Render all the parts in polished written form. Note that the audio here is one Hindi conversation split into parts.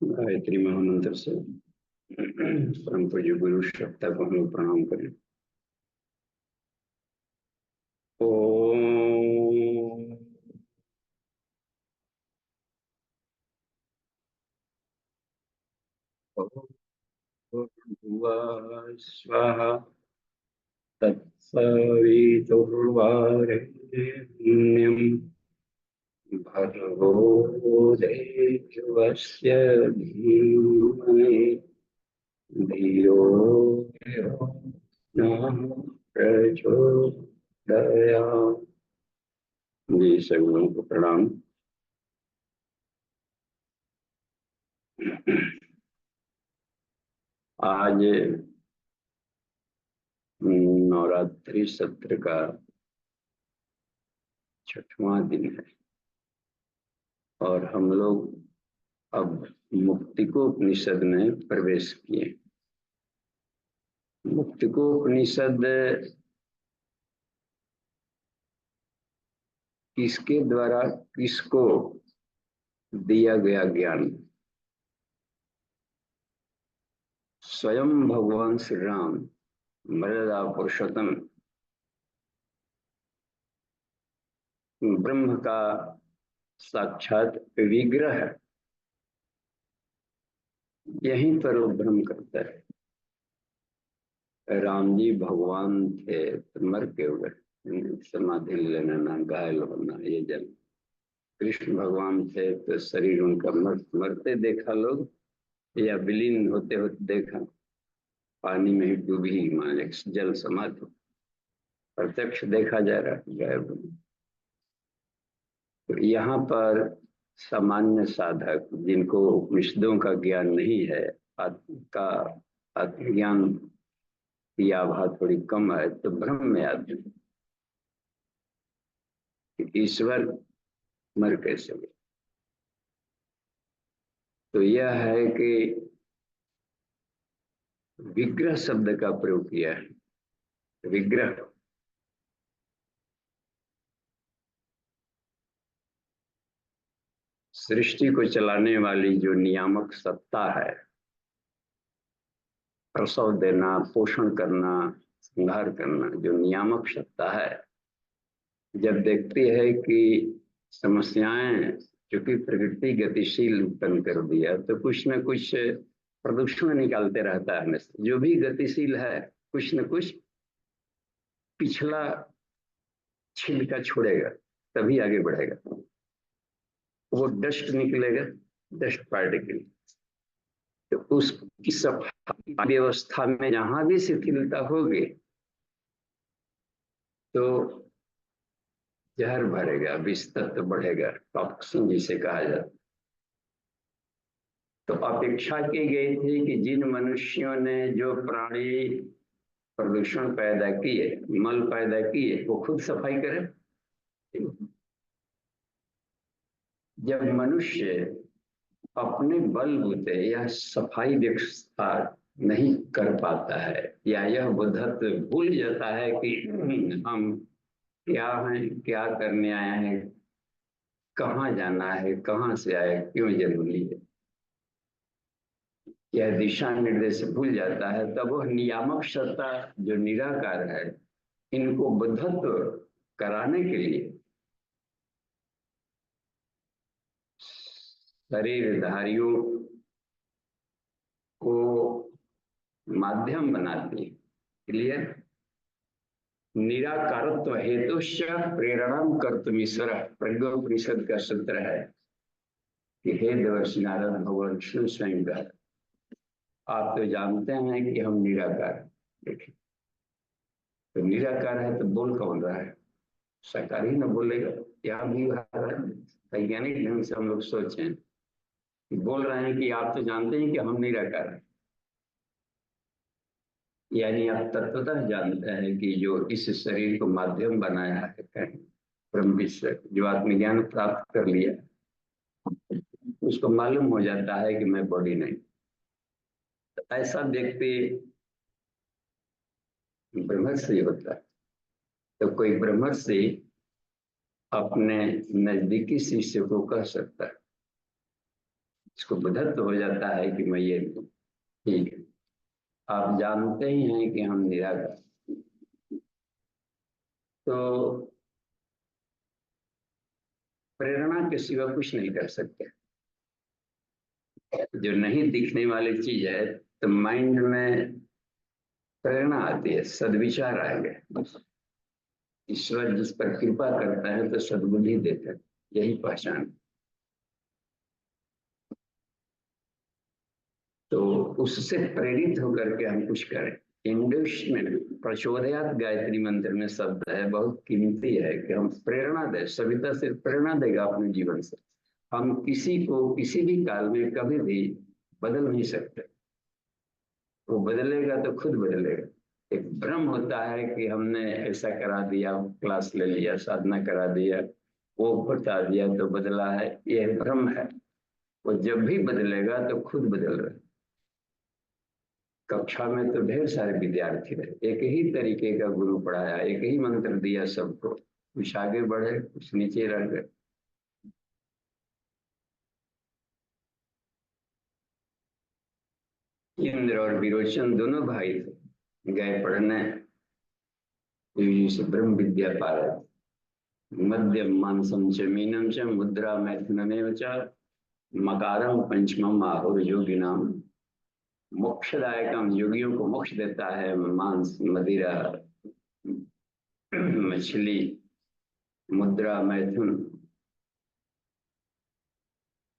गायत्री महामंत्र से परम पूज्य गुरु सत्ता को हम लोग प्रणाम करें। ओम भूर्भुवः स्वः तत्सवितुर्वरेण्यं भर्गो देवस्य धीमहि धियो यो नः प्रचोदयात्। जी सभी लोगों को प्रणाम। आज नवरात्रि सत्र का 6वां दिन है और हम लोग अब मुक्तिकोपनिषद में प्रवेश किए। मुक्तिकोपनिषद किसके द्वारा किसको दिया गया ज्ञान? स्वयं भगवान श्री राम मर्यादा पुरुषोत्तम ब्रह्म का साक्षात विग्रह यहीं पर वो भ्रम करता है। राम जी भगवान थे तो मर के हुए, समाधि लेना ना घायल होना ये जल। कृष्ण भगवान थे तो शरीर उनका मरते देखा लोग या विलीन होते होते देखा, पानी में ही डूबी मान जल समाधि प्रत्यक्ष देखा जा रहा है गायब। तो यहाँ पर सामान्य साधक जिनको उपनिषदों का ज्ञान नहीं है, का आत्मज्ञान की आभा थोड़ी कम है, तो भ्रम में आते हैं कि ईश्वर मर कैसे गए। तो यह है कि विग्रह शब्द का प्रयोग किया है। विग्रह सृष्टि को चलाने वाली जो नियामक सत्ता है, प्रसव देना, पोषण करना, संहार करना, जो नियामक सत्ता है, जब देखती है कि समस्याएं, चूंकि प्रकृति गतिशील उत्पन्न कर दिया, तो कुछ न कुछ प्रदूषण निकालते रहता है। जो भी गतिशील है कुछ न कुछ पिछला छिलका छोड़ेगा, तभी आगे बढ़ेगा। वो डस्ट निकलेगा, डस्ट पार्टिकल। तो उसकी सफाई व्यवस्था में जहां भी शिथिलता होगी तो जहर भरेगा, विष तत्व बढ़ेगा, टॉक्सिन जिसे कहा जाता। तो अपेक्षा की गई थी कि जिन मनुष्यों ने जो प्राणी प्रदूषण पैदा किए, मल पैदा किए, वो खुद सफाई करे। जब मनुष्य अपने बलबूते या सफाई व्यवस्था नहीं कर पाता है या यह बुद्धत्व भूल जाता है कि हम क्या हैं, क्या करने आए हैं, कहाँ जाना है, कहाँ से आए, क्यों जरूरी है, यह दिशा निर्देश भूल जाता है, तब वह नियामक सत्ता जो निराकार है, इनको बुद्धत्व कराने के लिए शरीरधारियों को माध्यम बनाती है। क्लियर? निराकारत्व हेतुश्च प्रेरणा कर्तुमीश्वर प्रज्ञोपनिषद का सूत्र है कि हे देवर्षि नारद, भगवान विष्णु स्वयं का, आप तो जानते हैं कि हम निराकार। देखिए, तो निराकार है तो बोल कौन रहा है? साकार ही ना बोलेगा। यहाँ भी वैज्ञानिक ढंग से हम लोग सोचें कि बोल रहे हैं कि आप तो जानते हैं कि हम निराकार हैं, यानी आप तत्वतः जानते हैं कि जो इस शरीर को माध्यम बनाया है ब्रह्म विश्व, जो आत्मज्ञान प्राप्त कर लिया, उसको मालूम हो जाता है कि मैं बॉडी नहीं। तो ऐसा व्यक्ति ब्रह्मर्षि होता है। तो कोई ब्रह्मर्षि अपने नजदीकी शिष्य को कह सकता है इसको बुद्धत्व हो जाता है कि मैं ये ठीक है। आप जानते ही हैं कि हम निराकार, तो प्रेरणा के सिवा कुछ नहीं कर सकते। जो नहीं दिखने वाली चीज है, तो माइंड में प्रेरणा आती है, सद्विचार आएंगे। ईश्वर जिस पर कृपा करता है तो सद्बुद्धि देता है, यही पहचान। तो उससे प्रेरित होकर के हम कुछ करें। इंग्लिश में प्रचोदयात गायत्री मंत्र में शब्द है, बहुत कीमती है कि हम प्रेरणा दें। सविता सिर्फ प्रेरणा देगा अपने जीवन से। हम किसी को किसी भी काल में कभी भी बदल नहीं सकते। वो बदलेगा तो खुद बदलेगा। एक भ्रम होता है कि हमने ऐसा करा दिया, क्लास ले लिया, साधना करा दिया, वो बता दिया तो बदला है, यह भ्रम है। वो जब भी बदलेगा तो खुद बदल रहा है। कक्षा में तो ढेर सारे विद्यार्थी रहे, एक ही तरीके का गुरु पढ़ाया, एक ही मंत्र दिया सबको, कुछ आगे बढ़े कुछ नीचे रह गए। इंद्र और विरोचन दोनों भाई थे, गए पढ़ने ब्रह्म विद्या पारद। मध्यम मानसम च मीनम च मुद्रा मैथुनमेव च मकारम पंचमम आहुर योगिनाम। मोक्षदायकम, योगियों को मोक्ष देता है मांस, मदिरा, मछली, मुद्रा, मैथुन।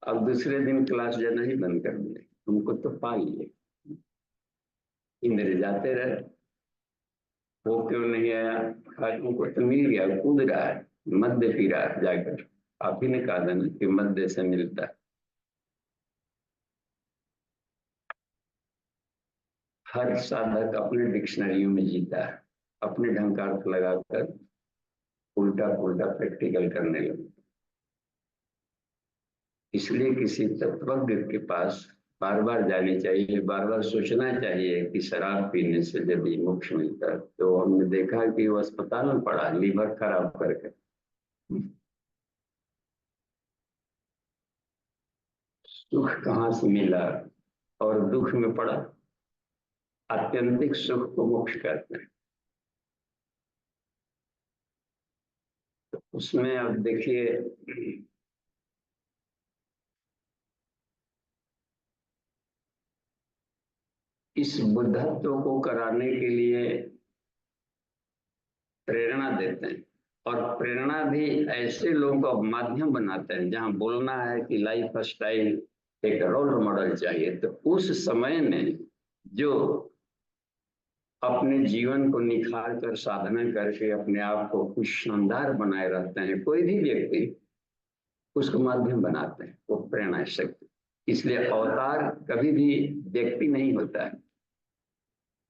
अब दूसरे दिन क्लास जाना ही बंद कर दिए, उनको तो पा लिए। इंद्र जाते रहे, वो क्यों नहीं आया? आज उनको तो मिल गया, कूद रहा है, मध्य पी रहा है जाकर। आप ही ने कहा था ना कि मध्य से मिलता है। हर साधक अपने डिक्शनरियों में जीता है, अपने ढंग का अर्थ लगाकर उल्टा पुल्टा प्रैक्टिकल करने लगे। इसलिए किसी तत्वज्ञ के पास बार बार जानी चाहिए, बार बार सोचना चाहिए कि शराब पीने से जब ये मोक्ष मिलता है। तो हमने देखा कि वो अस्पताल में पड़ा, लीवर खराब करके। सुख कहाँ से मिला और दुख में पड़ा। आत्यंतिक सुख को मोक्ष कहते हैं। तो उसमें अब देखिए, इस बुद्धत्व को कराने के लिए प्रेरणा देते हैं, और प्रेरणा भी ऐसे लोगों को माध्यम बनाते हैं जहां बोलना है कि लाइफ स्टाइल एक रोल मॉडल चाहिए। तो उस समय में जो अपने जीवन को निखार कर साधना करके अपने आप को कुछ शानदार बनाए रहते हैं, कोई भी व्यक्ति उसको माध्यम बनाते हैं, वो प्रेरणा शक्ति। इसलिए अवतार कभी भी व्यक्ति नहीं होता है।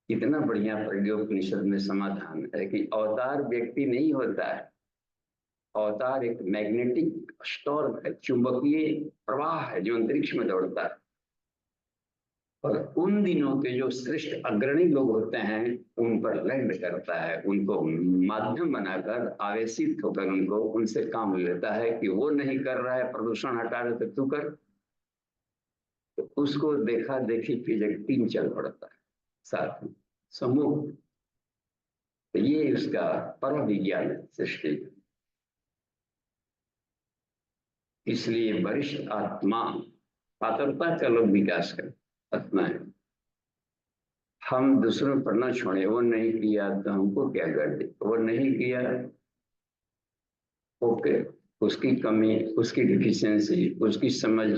इतना बढ़िया प्रज्ञोपनिषद में समाधान है कि अवतार व्यक्ति नहीं होता है। अवतार एक मैग्नेटिक स्टॉर्म है, चुंबकीय प्रवाह है जो अंतरिक्ष में दौड़ता है। और उन दिनों के जो श्रेष्ठ अग्रणी लोग होते हैं उन पर लैंड करता है, उनको माध्यम बनाकर आवेशित होकर उनको उनसे काम लेता है कि वो नहीं कर रहा है, प्रदूषण हटा रहे तो तू कर। तो उसको देखा देखी फिर टीम चल पड़ता है साथ में, समूह। तो ये उसका पर विज्ञान है सृष्टि। इसलिए वरिष्ठ आत्मा पात्रता का लोग विकास करें, अपनाएं। हम दूसरों पर न छोड़े, वो नहीं किया तो हमको क्या कर दे, वो नहीं किया ओके, उसकी कमी, उसकी डिफिशियंसी, उसकी समझ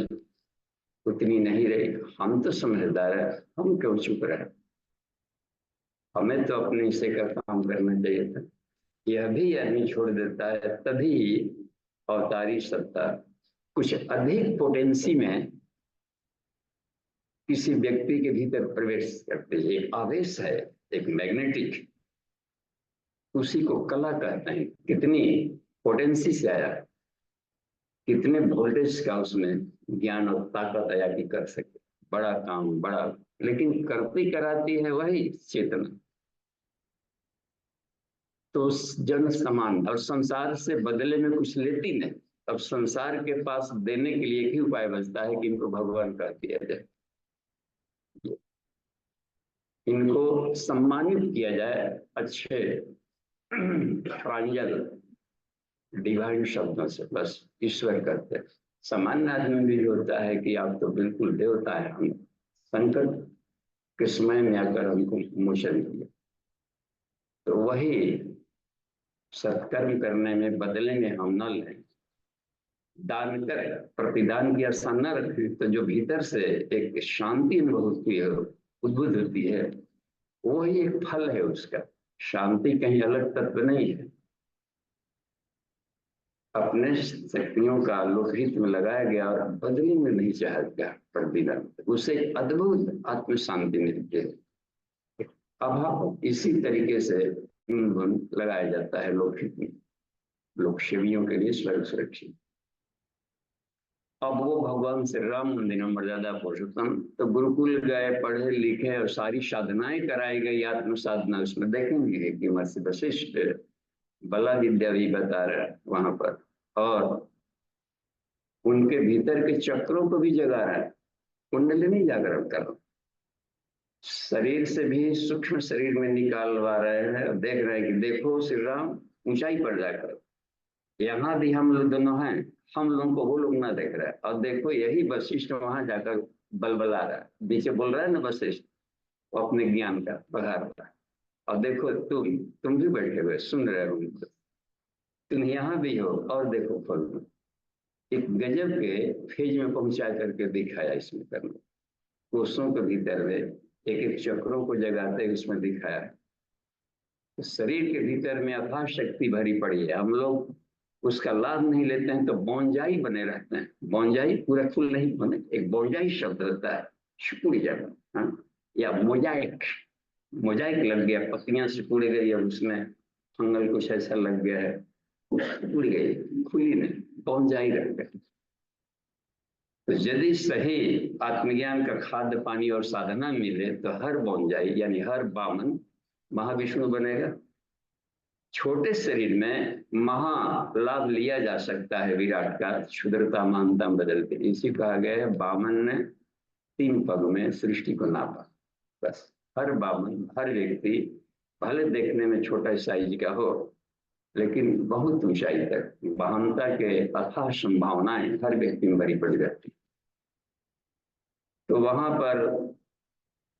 उतनी नहीं रही। हम तो समझदार है, हम क्यों चुप रहे? हमें तो अपने हिस्से का काम करना चाहिए था। यह भी आदमी छोड़ देता है, तभी अवतारी सत्ता कुछ अधिक पोटेंसी में किसी व्यक्ति के भीतर प्रवेश करते हैं। एक आवेश है, एक मैग्नेटिक, उसी को कला कहते हैं। कितनी पोटेंसी से आया, कितने वोल्टेज का उसमें ज्ञान और ताकत आया कि कर सके बड़ा काम, बड़ा। लेकिन करती कराती है वही चेतना। तो जन समान और संसार से बदले में कुछ लेती नहीं, अब संसार के पास देने के लिए एक ही उपाय बचता है कि इनको भगवान कह दिया जाए, इनको सम्मानित किया जाए अच्छे प्रांजल डिवाइन शब्दों से, बस ईश्वर करते हैं। सामान्य आदमी भी होता है कि आप तो बिल्कुल देवता है, हम संकट के समय में आकर हमको मोचन दिया। तो वही सत्कर्म करने में, बदले में हम न लें, दान कर प्रतिदान की आशा न रखें, तो जो भीतर से एक शांति अनुभव होती है, उद्भुत होती है, वही एक फल है उसका। शांति कहीं अलग तत्व नहीं है, अपने शक्तियों का लोकहित में लगाया गया और बदले में नहीं चाहा गया प्रतिदान, उसे अद्भुत आत्म शांति मिलती है। अब इसी तरीके से लगाया जाता है लोकहित में, लोक सेवियों के लिए स्वर्ग सुरक्षित। अब वो भगवान श्री राम मंदिर में मर्यादा पुरुषोत्तम तो गुरुकुल गए, पढ़े लिखे और सारी साधनाएं कराई गई, आत्म साधना। उसमें देखेंगे कि महर्षि वशिष्ठ बला विद्या भी बता रहे वहां पर, और उनके भीतर के चक्रों को भी जगा रहा है, कुंडलिनी जागरण कर, शरीर से भी सूक्ष्म शरीर में निकालवा रहे हैं और देख रहे हैं कि देखो श्री राम ऊंचाई पर जाकर, यहाँ भी हम लोग दोनों हैं, हम लोगों को वो लोग ना देख रहे हैं, और देखो यही वशिष्ठ वहां जाकर बलबला रहा है, नीचे बोल रहा है ना वशिष्ठ, वो अपने ज्ञान का बढ़ा रहा है, और देखो तुम भी बैठे हुए सुन रहे हो, तुम यहाँ भी हो और देखो फल। एक गजब के फेज में पहुंचा करके दिखाया इसमें करना, कोषों के भीतर में एक एक चक्रों को जगाते उसमें दिखाया। तो शरीर के भीतर में अथाह शक्ति भरी पड़ी है, हम लोग उसका लाभ नहीं लेते हैं तो बोंजाई बने रहते हैं। बोंजाई पूरा फूल नहीं बने, एक बोंजाई शब्द होता है सिकुड़ जाना, हाँ? या मोजाइक, मोजाइक लग गया, पत्तियां सिकुड़ गई, अब उसमें फंगल कुछ ऐसा लग गया है, सिकुड़ गई, खुली नहीं, बोंजाई रह गई। तो यदि सही आत्मज्ञान का खाद्य पानी और साधना मिले तो हर बोंजाई यानी हर बामन महाविष्णु बनेगा। छोटे शरीर में महा लाभ लिया जा सकता है विराट का, क्षुद्रता मानता बदलते, इसी कहा गया है बामन ने 3 पग में सृष्टि को नापा। बस हर बामन, हर व्यक्ति भले देखने में छोटा साइज का हो, लेकिन बहुत ऊंचाई तक महानता के अथाह संभावनाएं हर व्यक्ति में भरी पड़ी रहती। तो वहां पर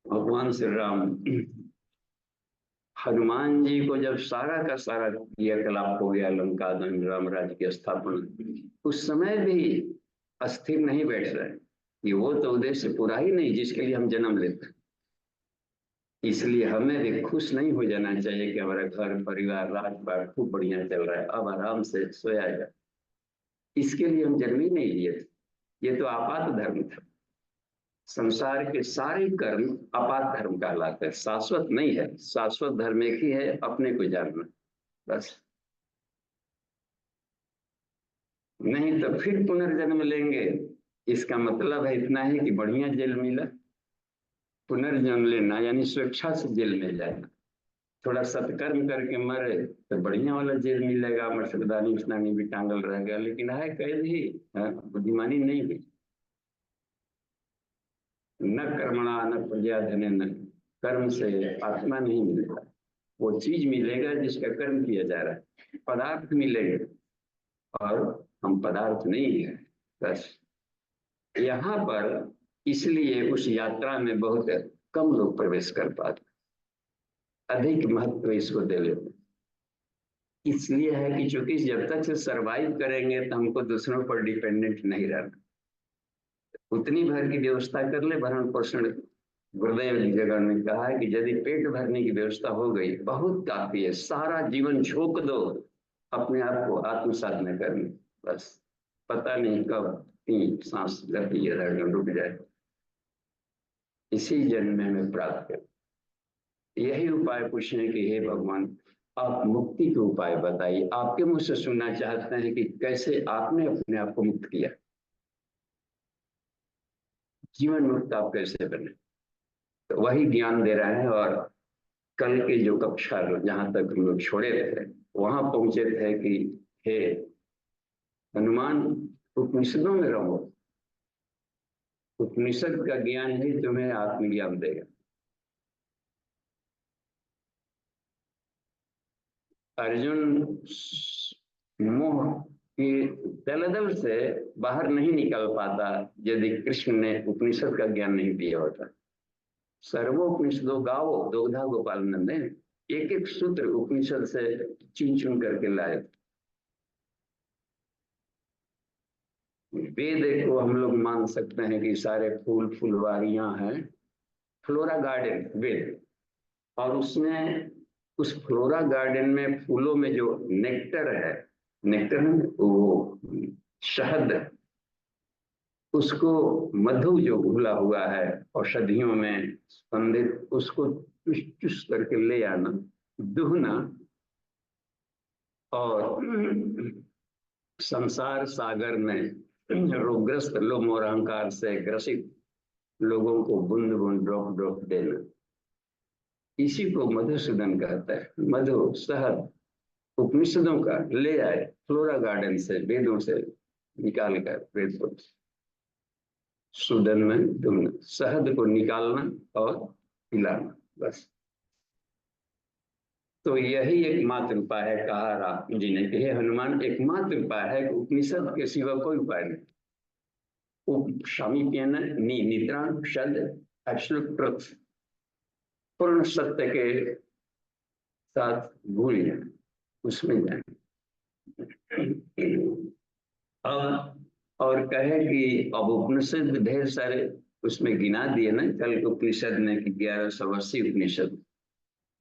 भगवान श्री राम हनुमान जी को जब सारा का सारा क्रियाकलाप हो गया, लंका दहन, राम राज्य की स्थापना, उस समय भी अस्थिर नहीं बैठ रहे कि वो तो उद्देश्य पूरा ही नहीं जिसके लिए हम जन्म लेते हैं। इसलिए हमें भी खुश नहीं हो जाना चाहिए कि हमारा घर परिवार राजपाट खूब बढ़िया चल रहा है, अब आराम से सोया जाए। इसके लिए हम जन्म ही नहीं लिए थे, ये तो आपात धर्म था। संसार के सारे कर्म आपात धर्म कहलाते हैं, शाश्वत नहीं है। शाश्वत धर्म एक ही है, अपने को जानना, बस। नहीं तो फिर पुनर्जन्म लेंगे, इसका मतलब है इतना ही कि बढ़िया जेल मिला, पुनर्जन्म लेना यानी स्वेच्छा से जेल में जाना। थोड़ा सत्कर्म करके मरे तो बढ़िया वाला जेल मिलेगा, मर्सदानी स्नानी भी टांगल रहेगा, लेकिन है कैद ही, बुद्धिमानी नहीं हुई। न कर्मणा न प्रजा धने न, कर्म से आत्मा नहीं मिलेगा, वो चीज मिलेगा जिसका कर्म किया जा रहा है, पदार्थ मिलेंगे, और हम पदार्थ नहीं है, बस। यहाँ पर इसलिए उस यात्रा में बहुत कम लोग प्रवेश कर पाते, अधिक महत्व इसको दे लेते। इसलिए है कि चूंकि जब तक से सरवाइव करेंगे तो हमको दूसरों पर डिपेंडेंट नहीं रहना, उतनी भर की व्यवस्था कर ले, भरण पोषण। गुरुदेव जगह ने कहा है कि यदि पेट भरने की व्यवस्था हो गई बहुत काफी है, सारा जीवन झोंक दो अपने आप को आत्म साधना करने, बस पता नहीं कब सांस गति रुक जाए, इसी जन्म में प्राप्त कर। यही उपाय पूछने कि हे भगवान आप मुक्ति के उपाय बताइए, आपके मुंह से सुनना चाहते हैं कि कैसे आपने अपने आप को मुक्त किया, जीवन मुक्त आप कैसे बने। तो वही ज्ञान दे रहे हैं। और कल के जो कक्षा जहां तक हम लोग छोड़े थे वहां पहुंचे थे कि हे हनुमान उपनिषदों में रहो, उपनिषद का ज्ञान ही तुम्हें आत्मज्ञान देगा। अर्जुन मोह की दलदल से बाहर नहीं निकल पाता यदि कृष्ण ने उपनिषद का ज्ञान नहीं दिया होता। सर्वोपनिषदों गाओ दोग्धा गोपाल नंदन, एक एक सूत्र उपनिषद से चुन चुन करके लाए। वेद को हम लोग मान सकते हैं कि सारे फूल फुलवारियां हैं, फ्लोरा गार्डन वेद, और उसमें उस फ्लोरा गार्डन में फूलों में जो नेक्टर है, नेक्टर वो शहद, उसको मधु जो घुला हुआ है औषधियों में संबंधित, उसको चुस चुस करके ले आना, दुहना, और संसार सागर में रोगग्रस्त लोभ और अहंकार से ग्रसित लोगों को बूंद बूंद ड्रॉप ड्रॉप देना, इसी को मधुसूदन कहता है। मधु शहद उपनिषदों का ले आए फ्लोरा गार्डन से, वेदों से निकाल कर, वेद को सूदन में दुहना, शहद को निकालना और पिलाना, बस। तो यही एकमात्र उपाय है, कहा राम जी ने कि हे हनुमान, एकमात्र उपाय है, उपनिषद के सिवा कोई उपाय नहीं। सामीप्यन निद्रा शब्द एब्सोल्यूट ट्रुथ, पूर्ण सत्य के साथ भूल जाए, उसमें जाए। और कहे कि अब उपनिषद ढेर सारे उसमें गिना दिए ना कल को उपनिषद ने कि 1180 उपनिषद,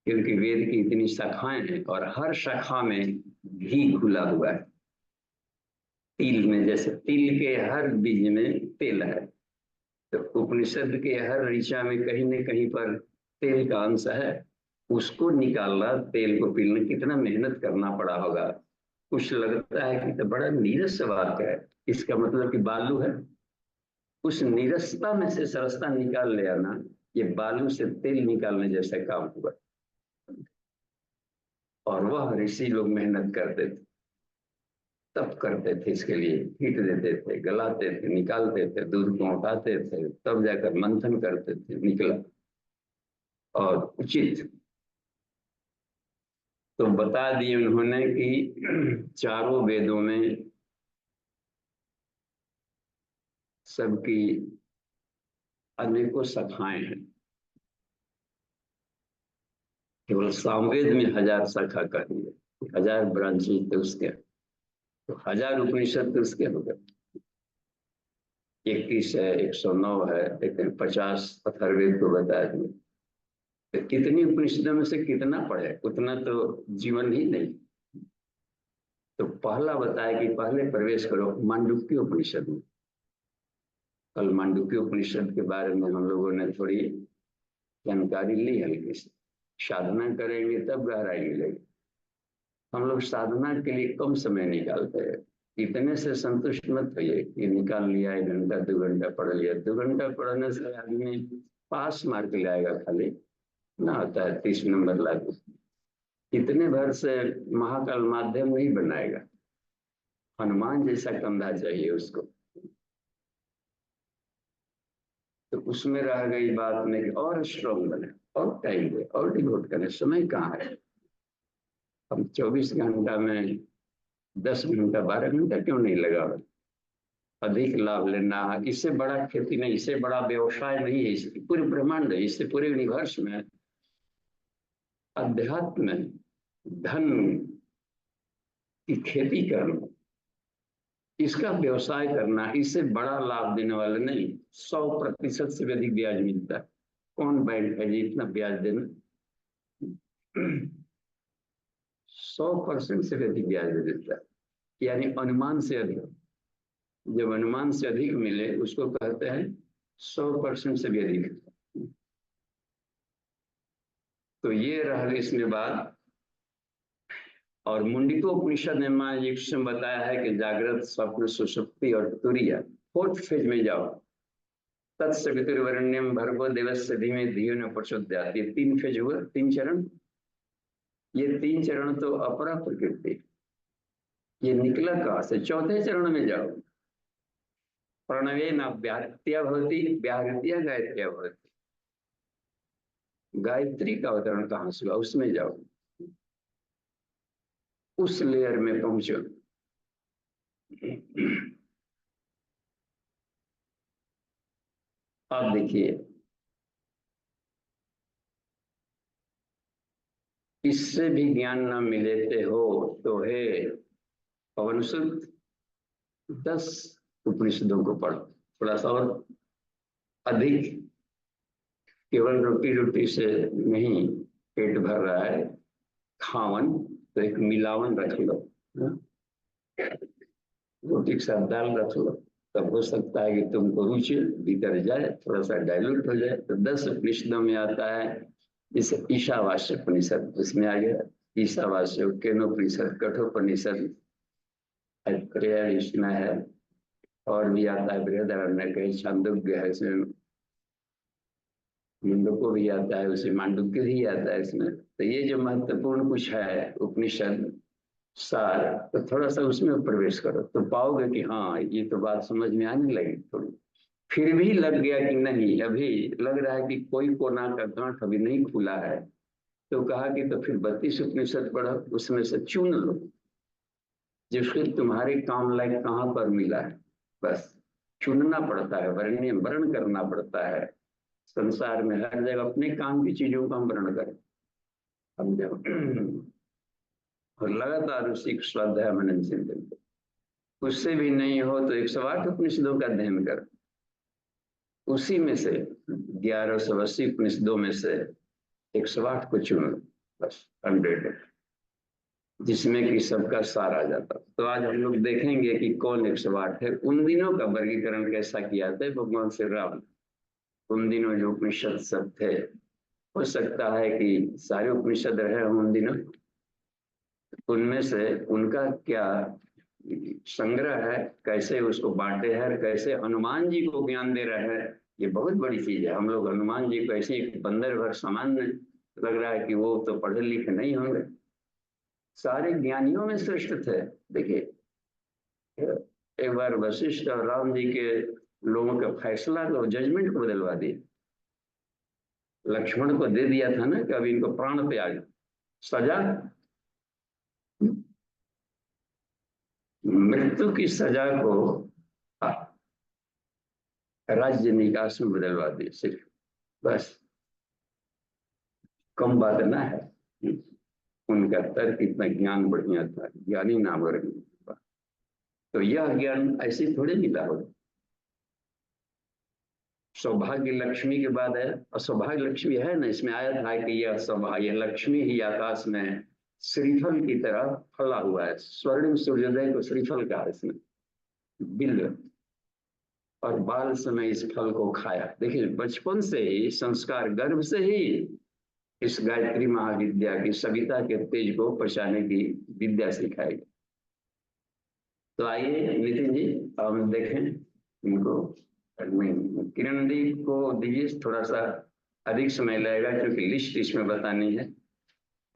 क्योंकि वेद की इतनी शाखाएं हैं और हर शाखा में घी घुला हुआ है। तिल में, जैसे तिल के हर बीज में तेल है, तो उपनिषद के हर ऋचा में कहीं न कहीं पर तेल का अंश है। उसको निकालना, तेल को पीलना, कितना मेहनत करना पड़ा होगा। कुछ लगता है कि तो बड़ा नीरस वाक्य है, इसका मतलब कि बालू है। उस नीरसता में से सरसता निकाल ले आना, ये बालू से तेल निकालने जैसा काम हुआ। और वह ऋषि लोग मेहनत करते थे, तब करते थे, इसके लिए हीट देते थे, गलाते थे, निकालते थे, दूध को उठाते थे, तब जाकर मंथन करते थे, निकला और उचित। तो बता दिए उन्होंने कि चारों वेदों में सबकी अनेकों शाखाएं हैं, केवल सामवेद में 1000 शाखा कर दिए, 1000 ब्रांचेस थे उसके, तो 1000 उपनिषद तो उसके हो गए। 21 है, 109 है, लेकिन 50 अथर्ववेद को बताया दिया। तो कितनी उपनिषदों में से कितना पढ़े, उतना तो जीवन ही नहीं। तो पहला बताया कि पहले प्रवेश करो मांडुक्य उपनिषद में। कल मांडुक्य उपनिषद के बारे में हम लोगों ने थोड़ी जानकारी ली हल्की सी। साधना करेंगे तब गहराई मिलेगी। हम लोग साधना के लिए कम समय निकालते हैं, इतने से संतुष्ट मत होइए कि निकाल लिया 1 घंटा 2 घंटा पढ़ लिया। 2 घंटा पढ़ने से आदमी पास मार्क लाएगा, खाली ना होता है 30 नंबर लागू। इतने भर से महाकाल माध्यम नहीं बनाएगा, हनुमान जैसा कंधा चाहिए उसको। तो उसमें रह गई बात में कि और स्ट्रॉन्ग बने, और टाइम दे, और डिवोट करें। समय कहाँ है? हम 24 घंटा में 10 घंटा 12 घंटा क्यों नहीं लगा? अधिक लाभ लेना, इससे बड़ा खेती नहीं, इससे बड़ा व्यवसाय नहीं है, इससे पूरे ब्रह्मांड है, इससे पूरे यूनिवर्स में अध्यात्म में धन की खेती करना, इसका व्यवसाय करना, इससे बड़ा लाभ देने वाला नहीं। 100% से भी अधिक ब्याज मिलता है। कौन बैंक है जी इतना ब्याज देना? 100% से भी अधिक ब्याज दे देता है, यानी अनुमान से अधिक। जब अनुमान से अधिक मिले उसको कहते हैं 100% से भी अधिक। तो ये रहा इसमें बात। और मुंडिको उपनिषद ने में बताया है कि जागृत, स्वप्न, सुषुप्ति और तुरीय 4th फेज में जाओ। तत्सवितुर्वरेण्यम भर्गो देवस्य धीमहि धियो न प्रचोदयात्। ये 3 फेज हुए, 3 चरण। ये 3 चरण तो अपरा प्रकृति, ये निकला कहाँ से? चौथे चरण में जाओ। प्रणवेन व्याहृत्या भवति, व्याहृत्या गायत्र्या भवति। गायत्री का अवतरण कहाँ से हुआ, उसमें जाओ, उस लेयर में पहुंचो। आप देखिए, इससे भी ज्ञान न मिलेते हो तो हे पवन सुत 10 उपनिषदों को पढ़ो, थोड़ा सा और अधिक। केवल रोटी रोटी से नहीं पेट भर रहा है, खावन तो एक मिलावन रख लो, रोटी के साथ दाल रख लो, तब हो सकता है कि तुमको रुचि भीतर जाए, थोड़ा सा डाइल्यूट हो जाए। तो 10 उपनिषदों में आता है, जैसे ईशावास्य उपनिषद उसमें आ गया, ईशावास्य, केनोपनिषद, कठोपनिषद, इसमें है, और भी आता है बृहदारण्यक है, छांदोग्य है, इसमें मुंडको भी आता है, उसे मांडुक्य भी आता है इसमें। तो ये जो महत्वपूर्ण कुछ है उपनिषद सार, तो थोड़ा सा उसमें प्रवेश करो तो पाओगे कि हाँ ये तो बात समझ में आने लगी थोड़ी। फिर भी लग गया कि नहीं, अभी लग रहा है कि कोई कोना का गांठ अभी नहीं खुला है, तो कहा कि तो फिर 32 उपनिषद पढ़ो, उसमें से चुन लो जिसके तुम्हारे काम लायक कहाँ पर मिला है। बस चुनना पड़ता है, वर्ण करना पड़ता है। संसार में हर जगह अपने काम की चीजों का हम वर्ण करें, हम जब और लगातार उसी स्वाध्याय मनन चिंतन, उससे भी नहीं हो तो 108 उपनिषदों का अध्ययन कर, उसी में से 1180 उपनिषदों में से 108 को चुन लो, बस 100, जिसमें कि सबका सार आ जाता। तो आज हम लोग देखेंगे कि कौन 108 है। उन दिनों का वर्गीकरण कैसा किया था भगवान श्री राम, उन दिनों जो उपनिषद सब थे, हो सकता है कि सारे उपनिषद रहे उन दिनों, उनमें से उनका क्या संग्रह है, कैसे उसको बांटे हैं, कैसे हनुमान जी को ज्ञान दे रहे हैं, ये बहुत बड़ी चीज है। हम लोग हनुमान जी को ऐसे ही बंदर भर सामान्य लग रहा है कि वो तो पढ़े लिखे नहीं होंगे, सारे ज्ञानियों में श्रेष्ठ थे। देखिए, एक बार वशिष्ठ और राम जी के लोगों का फैसला को, जजमेंट को बदलवा दिया। लक्ष्मण को दे दिया था ना कि अब इनको प्राण त्याग, सजा, मृत्यु की सजा को राज्य निकास में बदलवा दी सिर्फ, बस कम बात ना है। उनका तर्क इतना ज्ञान बढ़िया था, ज्ञानी नाम रही। तो यह ज्ञान ऐसे थोड़े मिला हो। सौभाग्य लक्ष्मी के बाद है, और सौभाग्य लक्ष्मी है ना, इसमें आया था कि यह सौभाग्य लक्ष्मी ही आकाश में श्रीफल की तरह फला हुआ है, स्वर्णिम सूर्योदय को श्रीफल कहा इसमें, बिल्व, और बाल समय इस फल को खाया। देखिए, बचपन से ही संस्कार, गर्भ से ही इस गायत्री महाविद्या की, सविता के तेज को पहचाने की विद्या सिखाई। तो आइए नितिन जी, हम देखें इनको। किरण दी को दीजिए, थोड़ा सा अधिक समय लगेगा क्योंकि लिस्ट इसमें बतानी है।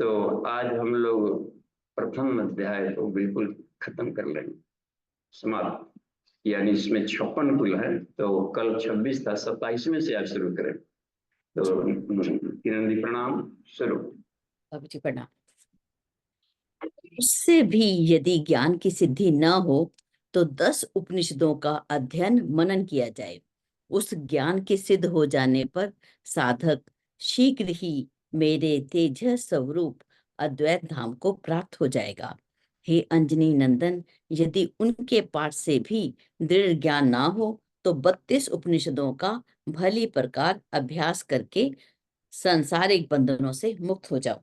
तो आज हम लोग प्रथम अध्याय को बिल्कुल खत्म कर लेंगे, समाप्त, यानी इसमें 56 कुल है, तो कल 26 था, 27वें से आज शुरू करें। तो किरण दी प्रणाम, शुरू। जी प्रणाम। उससे भी यदि ज्ञान की सिद्धि न हो तो 10 उपनिषदों का अध्ययन मनन किया जाए। उस ज्ञान के सिद्ध हो जाने पर साधक शीघ्र ही मेरे तेजस स्वरूप अद्वैत धाम को प्राप्त हो जाएगा। हे अंजनी नंदन, यदि उनके पाठ से भी दृढ़ ज्ञान ना हो तो 32 उपनिषदों का भली प्रकार अभ्यास करके सांसारिक बंधनों से मुक्त हो जाओ।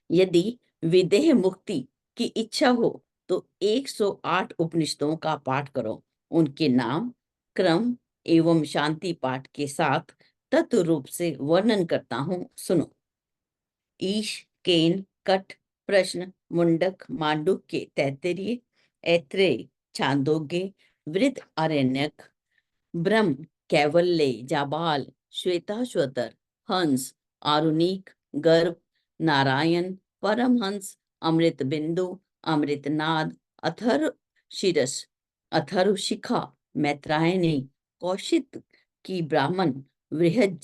यदि विदेह मुक्ति की इच्छा हो तो 108 उपनिषदों का पाठ करो। उनके नाम, क्रम एवं शांति पाठ के साथ तत्व रूप से वर्णन करता हूँ, सुनो। ईश, केन, कठ, प्रश्न, मुंडक, मांडुक्य, तैत्तिरीय, ऐत्रेय, छांदोग्य, वृद्ध आरण्यक, ब्रह्म, कैवल्य, जाबाल, श्वेताश्वतर, हंस, आरुणिक, गर्भ, नारायण, परमहंस, अमृत बिंदु, अमृतनाद, अथर्व शिरस, अथर्व शिखा, मैत्रायणी, कौशिक की ब्राह्मण, वृहद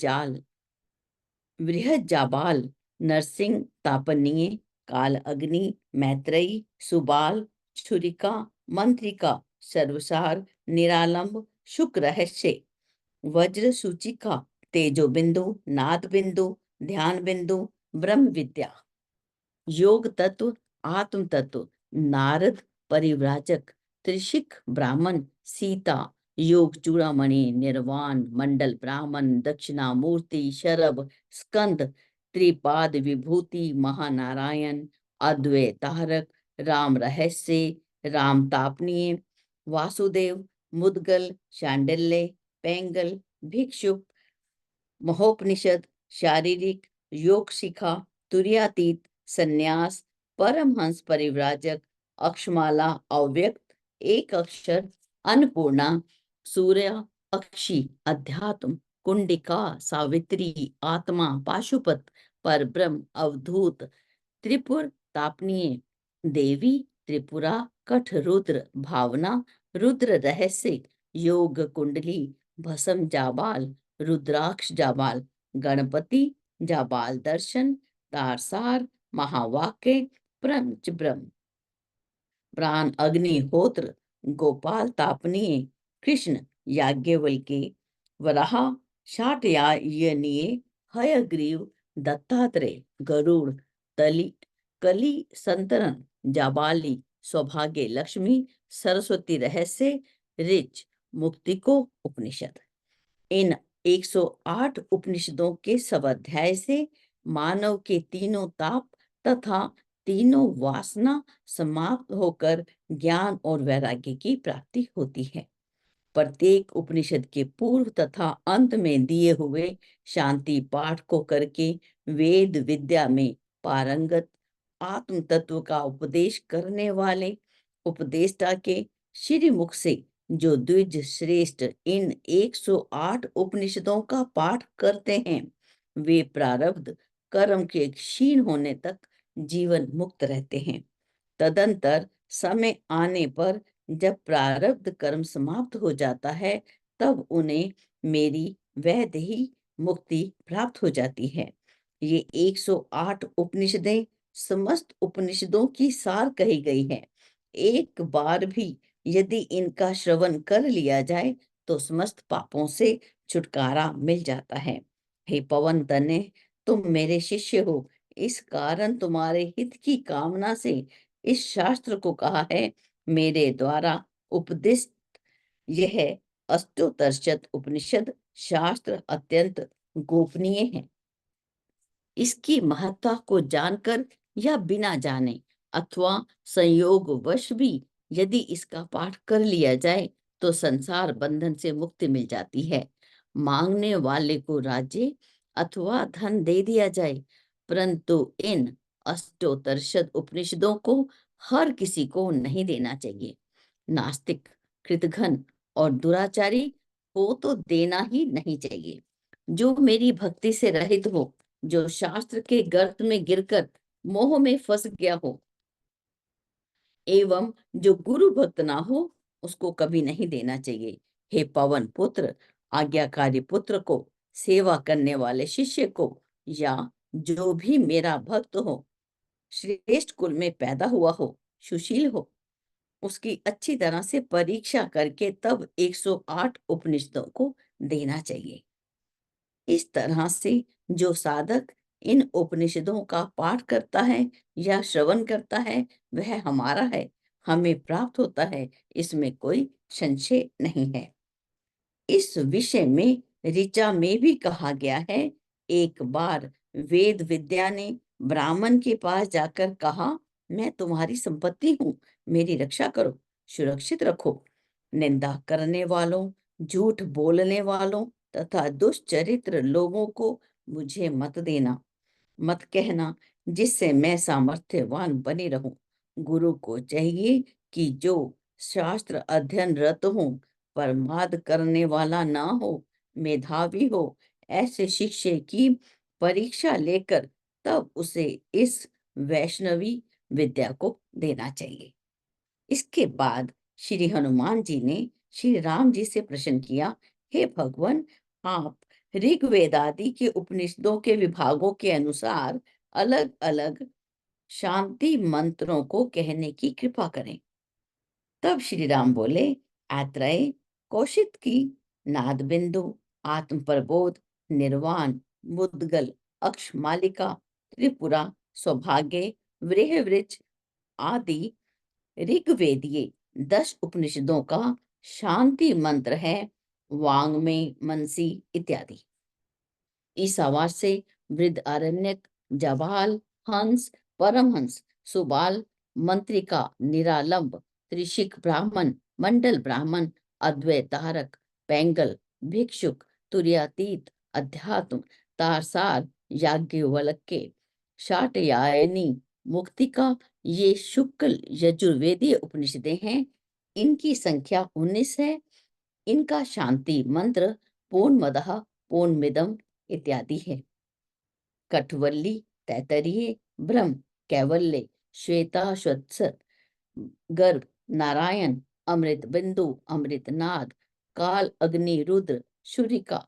जाबाल, नरसिंह, तापनीय, काल अग्नि, मैत्रेयी, सुबाल, छुरिका, मंत्रिका, सर्वसार, निरालंब, शुक रहस्य, वज्र सूचिका, तेजो बिंदु, नाद बिंदु, ध्यान बिंदु, ब्रह्म विद्या, योग तत्व, आत्म तत्व, नारद, परिव्राजक, त्रिशिक, ब्राह्मण, सीता, योग चूड़ामणि, निर्वाण, मंडल ब्राह्मण, दक्षिणामूर्ति, शरभ, स्कंद, त्रिपाद विभूति, महानारायण, अद्वैत तारक, राम रहस्य, राम तापनीय, वासुदेव, मुदगल, शांडिल्य, पेंगल, भिक्षुक, महोपनिषद, शारीरिक, योग शिखा, तुर्यातीत, संन्यास, परमहंस परिव्राजक, अक्षमाला, अव्यक्त, एक अक्षर, अन्नपूर्णा, सूर्य, अक्षी, अध्यात्म, कुंडिका, सावित्री, आत्मा, पाशुपत, परब्रह्म, अवधूत, त्रिपुर, तापनीय, देवी, त्रिपुरा, कठ रुद्र, भावना, रुद्र रहस्य, योग कुंडली, भसम जाबाल, रुद्राक्ष जाबाल, गणपति, जाबाल दर्शन, तारसार, महावाक्य, प्रपंच ब्रह्म, प्राण अग्निहोत्र, गोपाल तापनीय, कृष्ण याज्ञवल्के, वराह शाटयायनीय, हयग्रीव, दत्तात्रेय, गरुड़, तली, कली संतरण, जाबाली, सौभाग्य लक्ष्मी, सरस्वती रहस्य, ऋच, मुक्तिको उपनिषद। इन 108 उपनिषदों के सब अध्याय से मानव के तीनों ताप तथा तीनों वासना समाप्त होकर ज्ञान और वैराग्य की प्राप्ति होती है। प्रत्येक उपनिषद के पूर्व तथा अंत में दिए हुए शांति पाठ को करके वेद विद्या में पारंगत, आत्म तत्व का उपदेश करने वाले उपदेष्टा के श्री मुख से जो द्विज श्रेष्ठ इन 108 उपनिषदों का पाठ करते हैं, वे प्रारब्ध कर्म के क्षीण होने तक जीवन मुक्त रहते हैं। तदंतर समय आने पर जब प्रारब्ध कर्म समाप्त हो जाता है, तब उन्हें मेरी वैध ही मुक्ति प्राप्त हो जाती है। ये 108 उपनिषदें समस्त उपनिषदों की सार कही गई है। एक बार भी यदि इनका श्रवण कर लिया जाए तो समस्त पापों से छुटकारा मिल जाता है। हे पवन तनय, तुम मेरे शिष्य हो, इस कारण तुम्हारे हित की कामना से इस शास्त्र को कहा है। मेरे द्वारा उपदिष्ट यह अष्टोत्तरशत उपनिषद शास्त्र अत्यंत गोपनीय है। इसकी महत्ता को जानकर या बिना जाने अथवा संयोग वश भी यदि इसका पाठ कर लिया जाए तो संसार बंधन से मुक्ति मिल जाती है। मांगने वाले को राज्य अथवा धन दे दिया जाए, परंतु इन अष्टोत्तरशत उपनिषदों को हर किसी को नहीं देना चाहिए। नास्तिक, कृतघ्न और दुराचारी को तो देना ही नहीं चाहिए। जो मेरी भक्ति से रहित हो, जो शास्त्र के गर्त में गिरकर मोह में फंस गया हो, एवं जो गुरु भक्त ना हो, उसको कभी नहीं देना चाहिए। हे पवन पुत्र, आज्ञाकारी पुत्र को, सेवा करने वाले शिष्य को, या जो भी मेरा भक्त हो, श्रेष्ठ कुल में पैदा हुआ हो, सुशील हो, उसकी अच्छी तरह से परीक्षा करके तब 108 उपनिषदों को देना चाहिए। इस तरह से जो साधक इन उपनिषदों का पाठ करता है या श्रवण करता है, वह हमारा है, हमें प्राप्त होता है, इसमें कोई संशय नहीं है। इस विषय में ऋचा में भी कहा गया है, एक बार वेद विद्या ने ब्राह्मण के पास जाकर कहा, मैं तुम्हारी संपत्ति हूँ, मेरी रक्षा करो, सुरक्षित रखो। निंदा करने वालों, झूठ बोलने वालों तथा दुष्चरित्र लोगों को मुझे मत देना, मत कहना, जिससे मैं सामर्थ्यवान बनी रहूं। गुरु को चाहिए कि जो शास्त्र अध्ययन रत हो, प्रमाद करने वाला ना हो, मेधावी हो, ऐसे शिष्य की परीक्षा लेकर तब उसे इस वैष्णवी विद्या को देना चाहिए। इसके बाद श्री हनुमान जी ने श्री राम जी से प्रश्न किया, हे भगवान, आप ऋग्वेद आदि के उपनिषदों के विभागों के अनुसार अलग अलग शांति मंत्रों को कहने की कृपा करें। तब श्री राम बोले, आत्रेय, कौशिक की नाद बिंदु, आत्म प्रबोध, निर्वाण, मुद्गल, अक्षमालिका, त्रिपुरा, सौभाग्य, वृहवृच आदि ऋग्वेदीय 10 उपनिषदों का शांति मंत्र है वांग्मय मनसी इत्यादि। ईसावार से बृहदारण्यक, जबाल, हंस, परमहंस, सुबाल, मंत्रिका, निरालंब, त्रिशिक ब्राह्मण, मंडल ब्राह्मण, अद्वैतारक, पैंगल, भिक्षुक, तुर्यातीत, अध्यात्म, तारसार, याज्ञवल्क्य, शाटयायनी, मुक्तिका, ये शुक्ल यजुर्वेदीय उपनिषदें हैं। इनकी संख्या 19 है। इनका शांति मंत्र पूर्णमदः पूर्णमिदम् इत्यादि है। कठवल्ली, तैतरीय, ब्रह्म, कैवल्य, श्वेताश्वत्थ, गर्भ, नारायण, अमृत बिंदु, अमृतनाद, काल, अग्नि, रुद्र, शुरिका,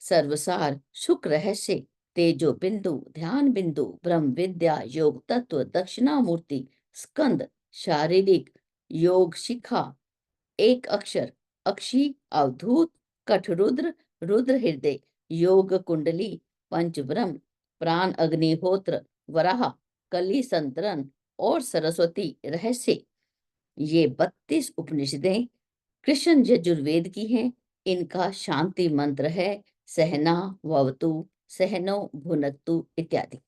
सर्वसार, शुक्र रहस्य, तेजो बिंदु, ध्यान बिंदु, ब्रह्म विद्या, योग तत्व, दक्षिणामूर्ति, स्कंद, शारीरिक, योग शिखा, एक अक्षर, अक्षी, अवधूत, कठरुद्र, रुद्र हृदय, योग कुंडली, पंचब्रह्म, प्राण अग्निहोत्र, वराह, कली संतरण और सरस्वती रहस्य। ये 32 उपनिषदें कृष्ण यजुर्वेद की हैं। इनका शांति मंत्र है सहना ववतु, सहनो भुनक्तु इत्यादि।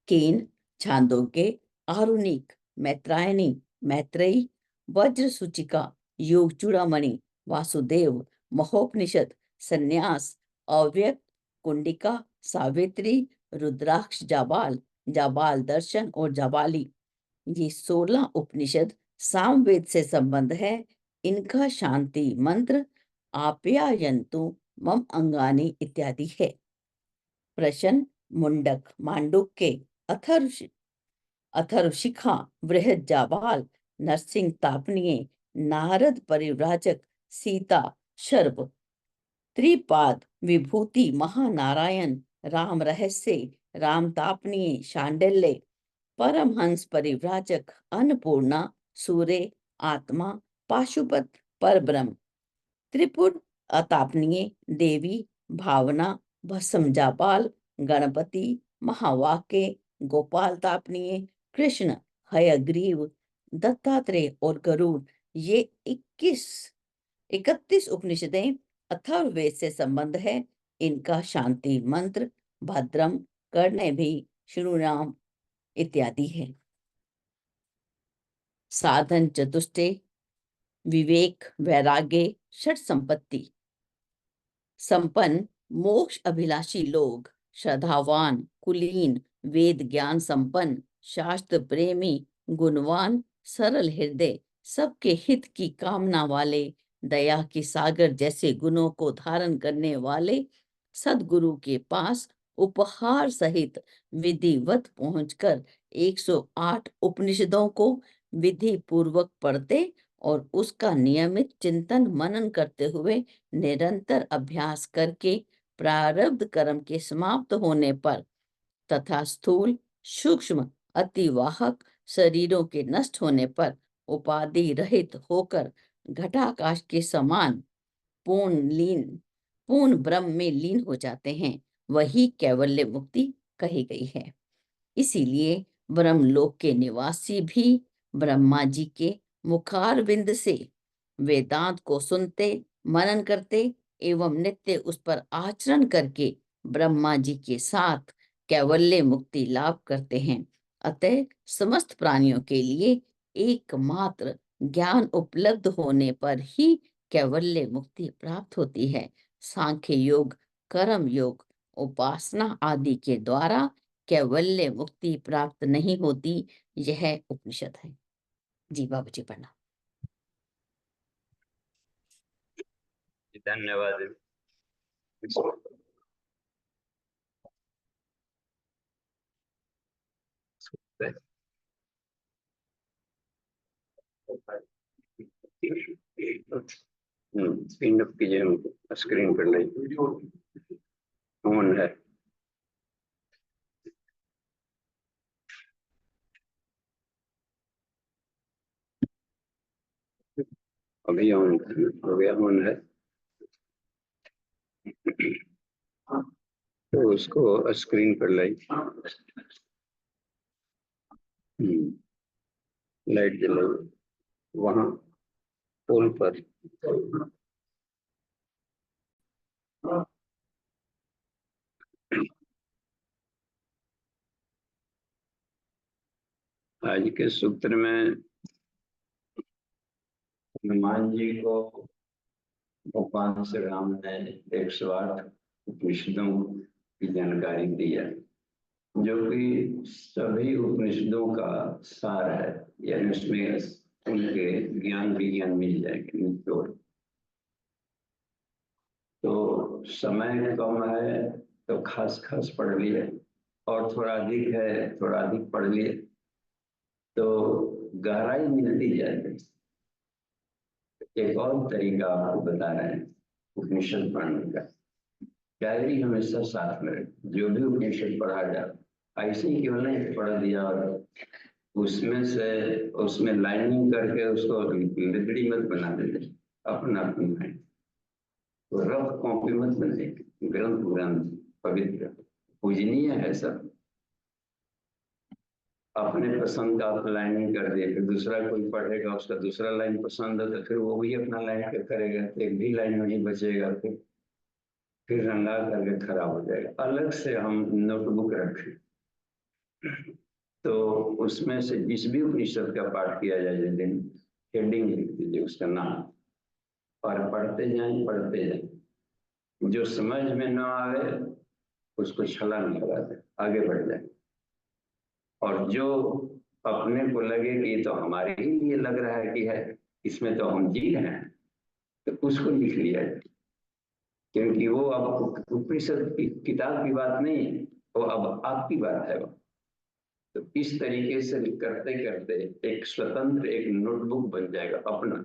केन, छांदोग्य, आरुणिक, मैत्रायणी, मैत्रेयी, वज्र सूचिका, योग चूड़ामणि, वासुदेव, महोपनिषद, संन्यास, अव्यक्त, कुंडिका, सावित्री, रुद्राक्ष, जाबाल, जाबाल दर्शन और जाबाली, ये 16 उपनिषद सामवेद से संबंध है। इनका शांति मंत्र आप्यायन्तु मम अंगानि इत्यादि है। प्रश्न, मुंडक, मांडुक्य, अथर्वशिखा, बृहद जाबाल, नरसिंह तापनीय, नारद परिव्राजक, सीता शर्व, त्रिपाद, विभूति, महानारायण, राम रहस्य, राम तापनीय, शांडिल्य, परमहंस परिव्राजक, अन्नपूर्णा, सूर्य, आत्मा, पाशुपत, परब्रह्म, त्रिपुर अतापनीय, देवी, भावना, भस्म जापाल, गणपति, महावाक्य, गोपाल तापनीय, कृष्ण, हयग्रीव, दत्तात्रेय और गरुड़, ये 31 उपनिषदें अथर्ववेद से संबंध है। इनका शांति मंत्र भद्रम कर्णे शृणुयाम इत्यादि है। साधन चतुष्टय, विवेक, वैराग्य, षट संपत्ति संपन्न मोक्ष अभिलाषी लोग, श्रद्धावान, कुलीन, वेद ज्ञान संपन्न, शास्त्र प्रेमी, गुणवान, सरल हृदय, सबके हित की कामना वाले, दया की सागर जैसे गुणों को धारण करने वाले, सदगुरु के पास उपहार सहित विधिवत पहुंचकर 108 उपनिषदों को विधि पूर्वक पढ़ते और उसका नियमित चिंतन मनन करते हुए निरंतर अभ्यास करके प्रारब्ध कर्म के समाप्त होने पर तथा स्थूल, सूक्ष्म, अतिवाहक शरीरों के नष्ट होने पर उपाधि रहित होकर घटाकाश के समान पूर्ण ब्रह्म में लीन हो जाते हैं, वही कैवल्य मुक्ति कही गई है। इसीलिए ब्रह्मलोक के निवासी भी ब्रह्मा जी के मुखारविंद से वेदांत को सुनते, मनन करते एवं नित्य उस पर आचरण करके ब्रह्मा जी के साथ कैवल्य मुक्ति लाभ करते हैं। अतः समस्त प्राणियों के लिए एकमात्र ज्ञान उपलब्ध होने पर ही कैवल्य मुक्ति प्राप्त होती है। सांख्य योग, कर्म योग, उपासना आदि के द्वारा कैवल्य मुक्ति प्राप्त नहीं होती। यह उपनिषद है। जी बाबू जी पढ़ना। धन्यवाद। स्क्रीन अप कीजिए, हमको स्क्रीन पर नहीं ऑन है। अभी ऑन हो गया, ऑन है। तो उसको स्क्रीन पर लाइए। लाइट जलाइए वहाँ पोल पर। आज के सूत्र में हनुमान जी को भगवान श्री राम ने 108 उपनिषदों की जानकारी दी है, जो कि सभी उपनिषदों का सार है, यानी उसमें उनके ज्ञान विज्ञान मिल जाएंगे निचोड़। तो समय कम है तो खास खास पढ़ लिए, और थोड़ा अधिक है थोड़ा अधिक पढ़ लिए, तो गहराई मिलती जाएगी। एक और तरीका आपको बता रहे हैं उपनिषद पढ़ने का। डायरी हमेशा साथ में रखें, जो भी उपनिषद पढ़ा जाए ऐसे ही केवल नहीं पढ़ दिया और उसमें से उसमें लाइनिंग करके उसको लिबड़ी मत बना देते अपना अपनी। तो रफ कॉपी मत बने, ग्रंथ ग्रंथ पवित्र पूजनीय है सब। अपने पसंद का आप लाइनिंग कर दिए, फिर दूसरा कोई पढ़ेगा उसका दूसरा लाइन पसंद है तो फिर वो भी अपना लाइन करेगा, एक भी लाइन नहीं बचेगा, फिर रंगा करके खराब हो जाएगा। अलग से हम नोटबुक रखें, तो उसमें से जिस भी उपनिषद का पाठ किया जाए जिस दिन हेडिंग लिख दीजिए उसका नाम, और पढ़ते जाएं। जो समझ में न आए उसको छलांग लगा दें, आगे बढ़ जाए। और जो अपने को लगे कि ये तो हमारे ही लिए लग रहा है कि है, इसमें तो हम जी रहे हैं, तो उसको लिख लिया जाए। क्योंकि वो अब उपनिषद की किताब की बात नहीं है, वो अब आपकी बात है। वो तो इस तरीके से करते करते एक स्वतंत्र एक नोटबुक बन जाएगा अपना,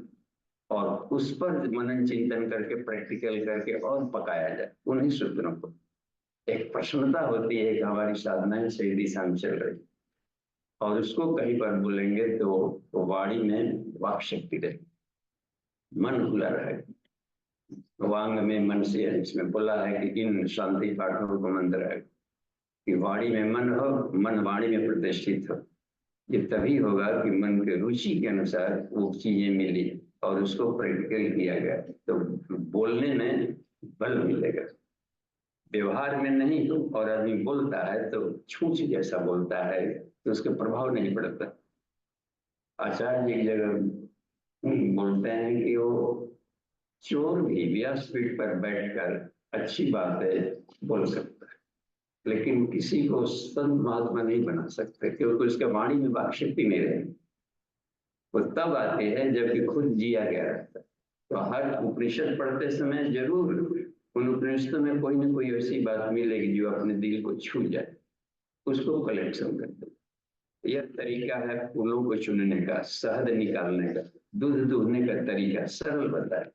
और उस पर मनन चिंतन करके प्रैक्टिकल करके और पकाया जाए उन्हीं सूत्रों को। एक प्रसन्नता होती है कि हमारी साधनाएं सही दिशा में चल रही, और उसको कहीं पर बोलेंगे तो वाणी में वाक शक्ति रहे, मन खुला रहे। वांग में मन से, इसमें बोला है कि इन शांति पाठों को मंत्र है कि वाणी में मन हो, मन वाणी में प्रतिष्ठित हो। ये तभी होगा कि मन के रुचि के अनुसार वो चीजें मिली और उसको प्रैक्टिकल किया गया, तो बोलने में बल मिलेगा। व्यवहार में नहीं हो और आदमी बोलता है तो छूछ जैसा बोलता है, तो उसके प्रभाव नहीं पड़ता। आचार्य जी की जगह बोलते हैं कि वो चोर भी व्यासपीठ पर बैठकर अच्छी बातें बोल सकता है, लेकिन किसी को संत महात्मा नहीं बना सकते, क्योंकि उसके वाणी में वाक शक्ति नहीं रहेगी। वो तब आते हैं जबकि खुद जिया गया रहता है। तो हर उपनिषद पढ़ते समय जरूर उन उपनिषदों में कोई ना कोई ऐसी बात मिलेगी जो अपने दिल को छू जाए, उसको कलेक्शन करते। यह तरीका है फूलों को चुनने का, शहद निकालने का, दूध दूहने का तरीका सरल बताए।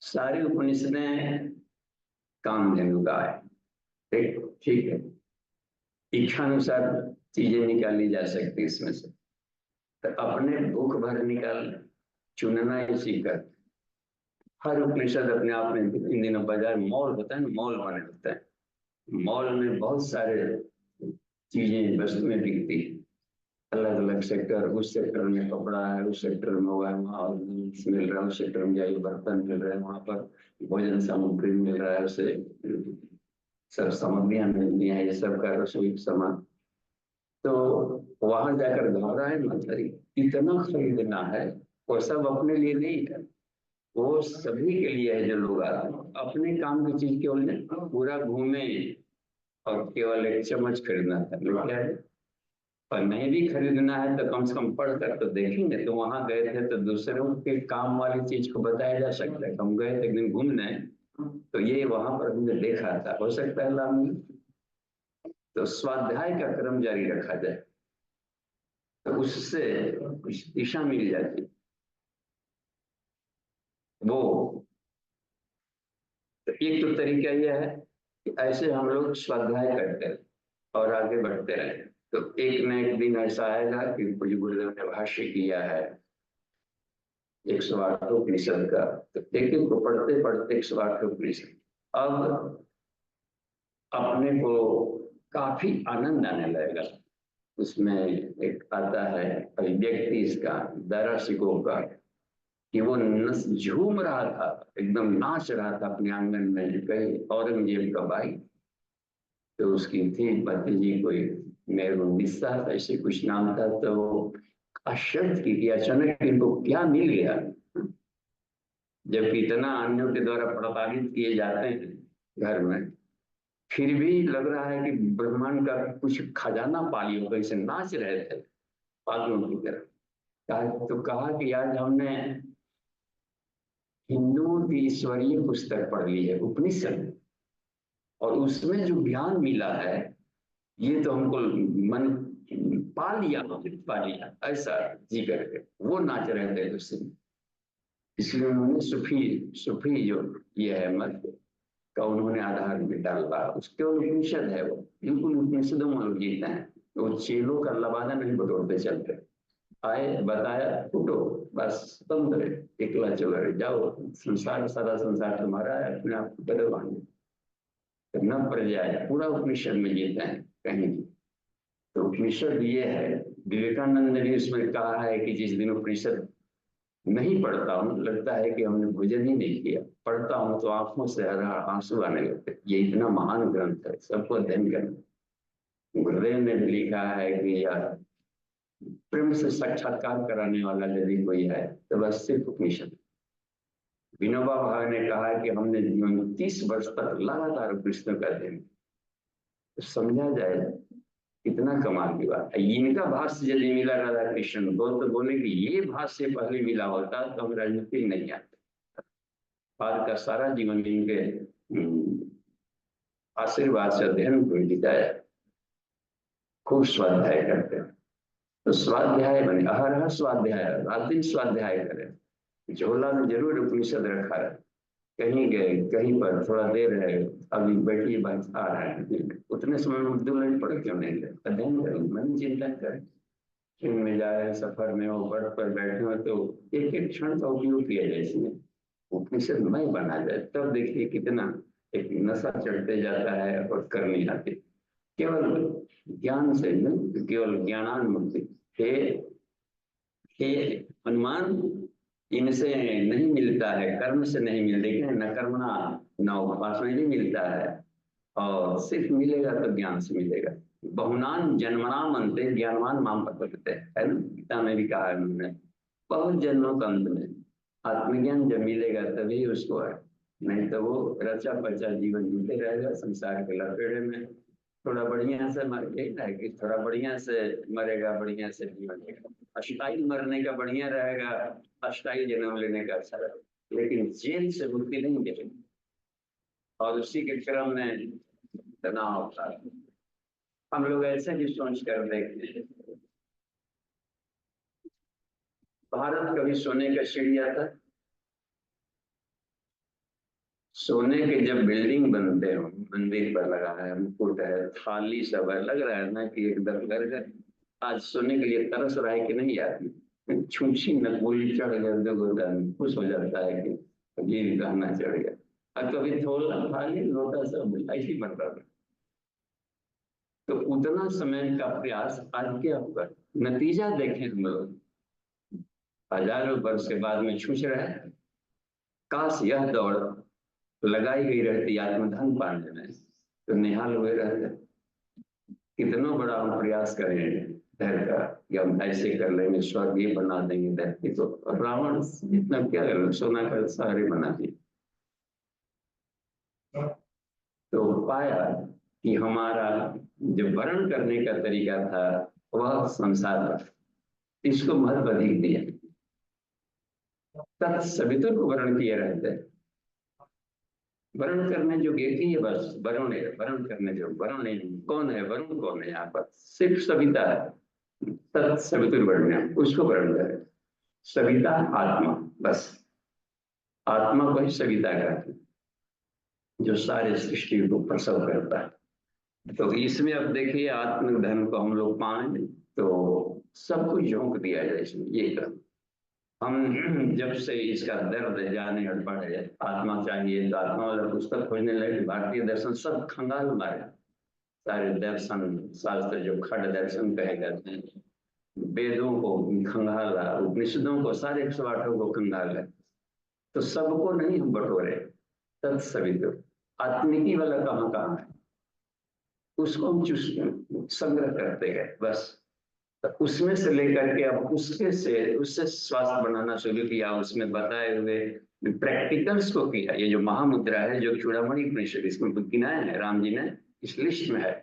सारी उपनिषदें कामधेनु का है, ठीक है। इच्छानुसार चीजें निकाली जा सकती इसमें से, तो अपने भूख भर निकाल चुनना ही सीखा। हर उपनिषद अपने आप में इन दिनों बाजार मॉल होता है ना, मॉल बने होता है। मॉल में बहुत सारे चीजें वस्तुएं बिकती है, अलग अलग सेक्टर। उस सेक्टर में कपड़ा है, उस सेक्टर में हुआ है, वहाँ मिल रहा है, उस सेक्टर में जाइए बर्तन मिल रहे हैं, वहाँ पर भोजन सामग्री मिल रहा है, उसे सब सामग्रियां मिलती हैं, ये सब का रसोई सामान। तो वहां जाकर घबराए मत, इतना खरीदना है, वो सब अपने लिए नहीं है, वो सभी के लिए है। जो लोग आते हैं अपने काम की चीज केवल नहीं, पूरा घूमे और केवल एक चम्मच खरीदना था, क्या है। और नहीं भी खरीदना है तो कम से कम पढ़ कर तो देखेंगे। तो वहां गए थे तो दूसरों के काम वाली चीज को बताया जा सकता है। हम गए थे एक दिन घूमने, तो ये वहां पर हमने देखा था, हो सकता है लाभ नहीं। तो स्वाध्याय का क्रम जारी रखा जाए तो उससे कुछ दिशा मिल जाती। वो तो एक तो तरीका यह है कि ऐसे हम लोग स्वाध्याय करते हैं और आगे बढ़ते रहे। तो एक न एक दिन ऐसा आएगा कि पूज्य गुरुदेव ने भाष्य किया है 108 उपनिषद का, तो एक एक को पढ़ते पढ़ते 108 उपनिषद अब अपने को काफी आनंद आने लगेगा। उसमें एक आता है अभिव्यक्ति इसका दारासिकों का कि वो झूम रहा था, एकदम नाच रहा था अपने आंगन में। कहीं औरंगजेब का भाई, तो उसकी थी भतीजी कोई मेहरुन्निसा ऐसे कुछ नाम था, तो वो आश्चर्य की कि अचानक इनको क्या मिल गया, जबकि इतना अन्यों के द्वारा प्रताड़ित किए जाते हैं घर में, फिर भी लग रहा है कि ब्रह्मांड का कुछ खजाना पाली हो, कैसे नाच रहे थे पागलों की तरह। तो कहा कि आज हमने हिंदुओं की ईश्वरीय पुस्तक पढ़ ली है उपनिषद, और उसमें जो ज्ञान मिला है ये तो हमको मन पा लिया ऐसा जी करके वो नाच रहे थे उससे। इसलिए उन्होंने सूफी सूफी जो ये है मत का उन्होंने आधार में डाला, उसके उपनिषद है वो, बिल्कुल उपनिषदों में जीते हैं। तो चेलों का लबादा नहीं बटोरते चलते, आए बताया फूटो बस तंत्र एकला चलो रे जाओ, संसार सारा संसार तुम्हारा है, अपने आप को करो न पड़ जाए, पूरा उपनिषद में जीते हैं कहीं भी। तो उपनिषद ये है, विवेकानंद ने भी उसमें कहा है कि जिस दिन उपनिषद नहीं पढ़ता हूँ लगता है कि हमने भोजन ही नहीं किया, पढ़ता हूँ तो आंखों से आंसू आने लगते। ये इतना महान ग्रंथ है, सबको अध्ययन करना। गुरुदेव ने भी लिखा है कि यार प्रेम से साक्षात्कार कराने वाला यदि कोई है तो बस सिर्फ उपनिषद। विनोबा भावे ने कहा कि हमने जीवन में 30 वर्ष तक लगातार उपनिषदों का अध्ययन, तो समझा जाए कितना कमाल की बात है। इनका भाष्य यदि मिला राधा कृष्ण को तो बोले कि ये भाष्य पहले मिला होता तो हम राजनीति नहीं आते। बाद का सारा जीवन इनके आशीर्वाद से अध्ययन को बिताया, खूब स्वाध्याय करते हैं। तो स्वाध्याय बने, अहरह स्वाध्याय, रात दिन स्वाध्याय करें। झोला में जरूर उपनिषद रखा है, कहीं गए कहीं पर थोड़ा देर है, अभी बैठी बात आ रहा है, उतने समय में उर्दू लाइन पढ़ क्यों नहीं गए, अध्ययन करें, मन चिंतन करें। ट्रेन में जा रहे हैं, सफर में हो, बर्थ पर बैठे हो, तो एक एक क्षण का उपयोग किया जाए, इसमें उपनिषद मय बना जाए, तब देखिए कितना एक नशा चढ़ते जाता है और कर नहीं आते। केवल ज्ञान से नहीं, केवल ज्ञानानुमुक्ति हे अनुमान इनसे नहीं मिलता है, कर्म से नहीं मिलता, लेकिन न कर्मणा न उपासना नहीं मिलता है, और सिर्फ मिलेगा तो ज्ञान से मिलेगा। बहुनान जन्मनाम अंते ज्ञानवान माम प्रपद्यते, है ना, गीता में भी कहा है उन्होंने, बहुत जन्मों के अंत में आत्मज्ञान जब मिलेगा तभी उसको है, नहीं तो वो रचा पचा जीवन जीते रहेगा संसार के लपेड़े में। थोड़ा बढ़िया से मर गया है कि थोड़ा बढ़िया से मरेगा, बढ़िया से जीवन लेगा, अष्टाई मरने का बढ़िया रहेगा, अष्टाई जन्म लेने का अच्छा रहेगा, लेकिन जेल से मुक्ति नहीं मिलेगी। और उसी के क्रम में तनाव होता है। हम लोग ऐसे ही सोच कर देखते हैं, भारत कभी सोने का चिड़िया था? सोने के जब बिल्डिंग बनते हो, मंदिर पर लगा है, मुकुट है, थाली सब है, लग रहा है ना कि एकदम घर घर। आज सोने के लिए तरस रहा है कि नहीं आदमी, छूछी नकबूली चढ़ गए, खुश हो जाता है कि ये गहना चढ़ गया। और कभी थोड़ा थाली लोटा सब ऐसी बन रहा है। तो उतना समय का प्रयास आज क्या होगा, नतीजा देखें हम लोग, हजारों वर्ष के बाद में छूछ रहे हैं। काश यह दौड़ लगाई गई रहती आत्मधन पाने में, तो निहाल हुए रहते। कितना बड़ा हम प्रयास करें धैर्य का कि हम ऐसे कर लेंगे, स्वर्ग ये बना देंगे धरती, तो रावण जितना क्या सोना का सारे बना दिए। तो पाया कि हमारा जो वर्ण करने का तरीका था वह संसार था, इसको महत्व अधिक दिया, तत्सवितुर को वर्ण किए रहते। वर्ण करने जो एक ही है, बस वरुण है, वर्ण करने जो वरुण नहीं। कौन है वरुण, कौन है यहाँ पर? सिर्फ सविता है, तत्सवितुर्वरेण्यम, उसको वर्ण है। सविता आत्मा, बस आत्मा को ही सविता कहते हैं, जो सारे सृष्टि को प्रसव करता है। तो इसमें अब देखिए आत्मधन को हम लोग पाएं तो सब कुछ झोंक दिया जाए इसमें, ये कर हम जब से इसका दर्द जाने और बढ़े, आत्मा चाहिए तो आत्मा वाला पुस्तक खोजने लगे, भारतीय दर्शन सब खंगाल मारे। सारे दर्शन शास्त्र जो खंड दर्शन कहे जाते हैं, वेदों को खंगाला, उपनिषदों को, सारे 108 को खंगाला। तो सबको नहीं हम बटोरे, तत्सवितुर आत्मिकी वाला कहाँ कहाँ है, उसको हम संग्रह करते गए बस। तो उसमें से लेकर के अब उससे स्वास्थ्य बनाना शुरू किया, उसमें बताए हुए प्रैक्टिकल्स को किया। ये जो महामुद्रा है, जो चूड़ामणि उपनिषद, इसमें गिनाया है राम जी ने, इस लिस्ट में है।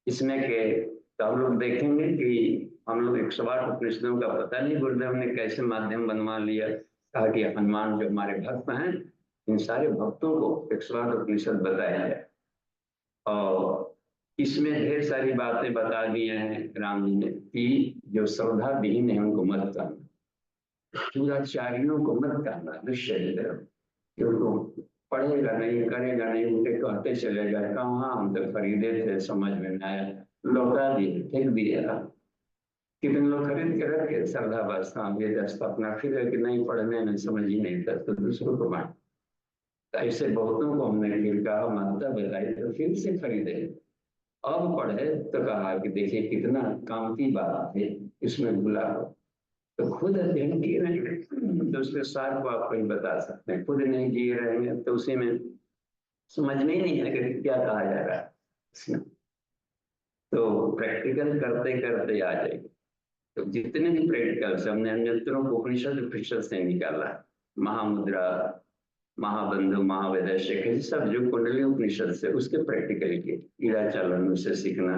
इसमें के तो हम लोग देखेंगे कि हम लोग 108 उपनिषदों का पता नहीं गुरुदेव ने कैसे माध्यम बनवा लिया। कहा कि हनुमान जो हमारे भक्त हैं, इन सारे भक्तों को 108 उपनिषद बताया है, और इसमें ढेर सारी बातें बता दी हैं राम जी ने कि जो श्रद्धा विहीन है उनको मत करना, चूड़ाचारियों को मत करना, दृश्य क्योंकि पढ़ेगा नहीं, करेगा नहीं, उनके कहते चलेगा, कहाँ हम तो खरीदे थे, समझ में न आया, लौटा दिए, फेंक दिया। कितने लोग खरीद के रखे श्रद्धा बस, हाँ ये अपना, फिर कि नहीं पढ़ने में समझ ही नहीं था तो दूसरों को बांट। ऐसे बहुतों को हमने फिर कहा, मान्यता बताई तो फिर से खरीदे। अब पढ़े तो कहा कि देखिए कितना काम की बात है, इसमें भूला हो। तो खुद अध्ययन किए रहेंगे तो उसके सार को आप कहीं बता सकते हैं, खुद नहीं जिए रहेंगे तो उसी में समझ में ही नहीं है कि क्या कहा जा रहा है इसमें। तो प्रैक्टिकल करते करते आ जाएगी। तो जितने भी प्रैक्टिकल्स हमने अन्यंतरों को उपनिषद से निकाला, महामुद्रा, महाबंधु, महावेदस्य, सब जो कुंडली उपनिषद से, उसके प्रैक्टिकल के ईड़ा चालन उसे सीखना।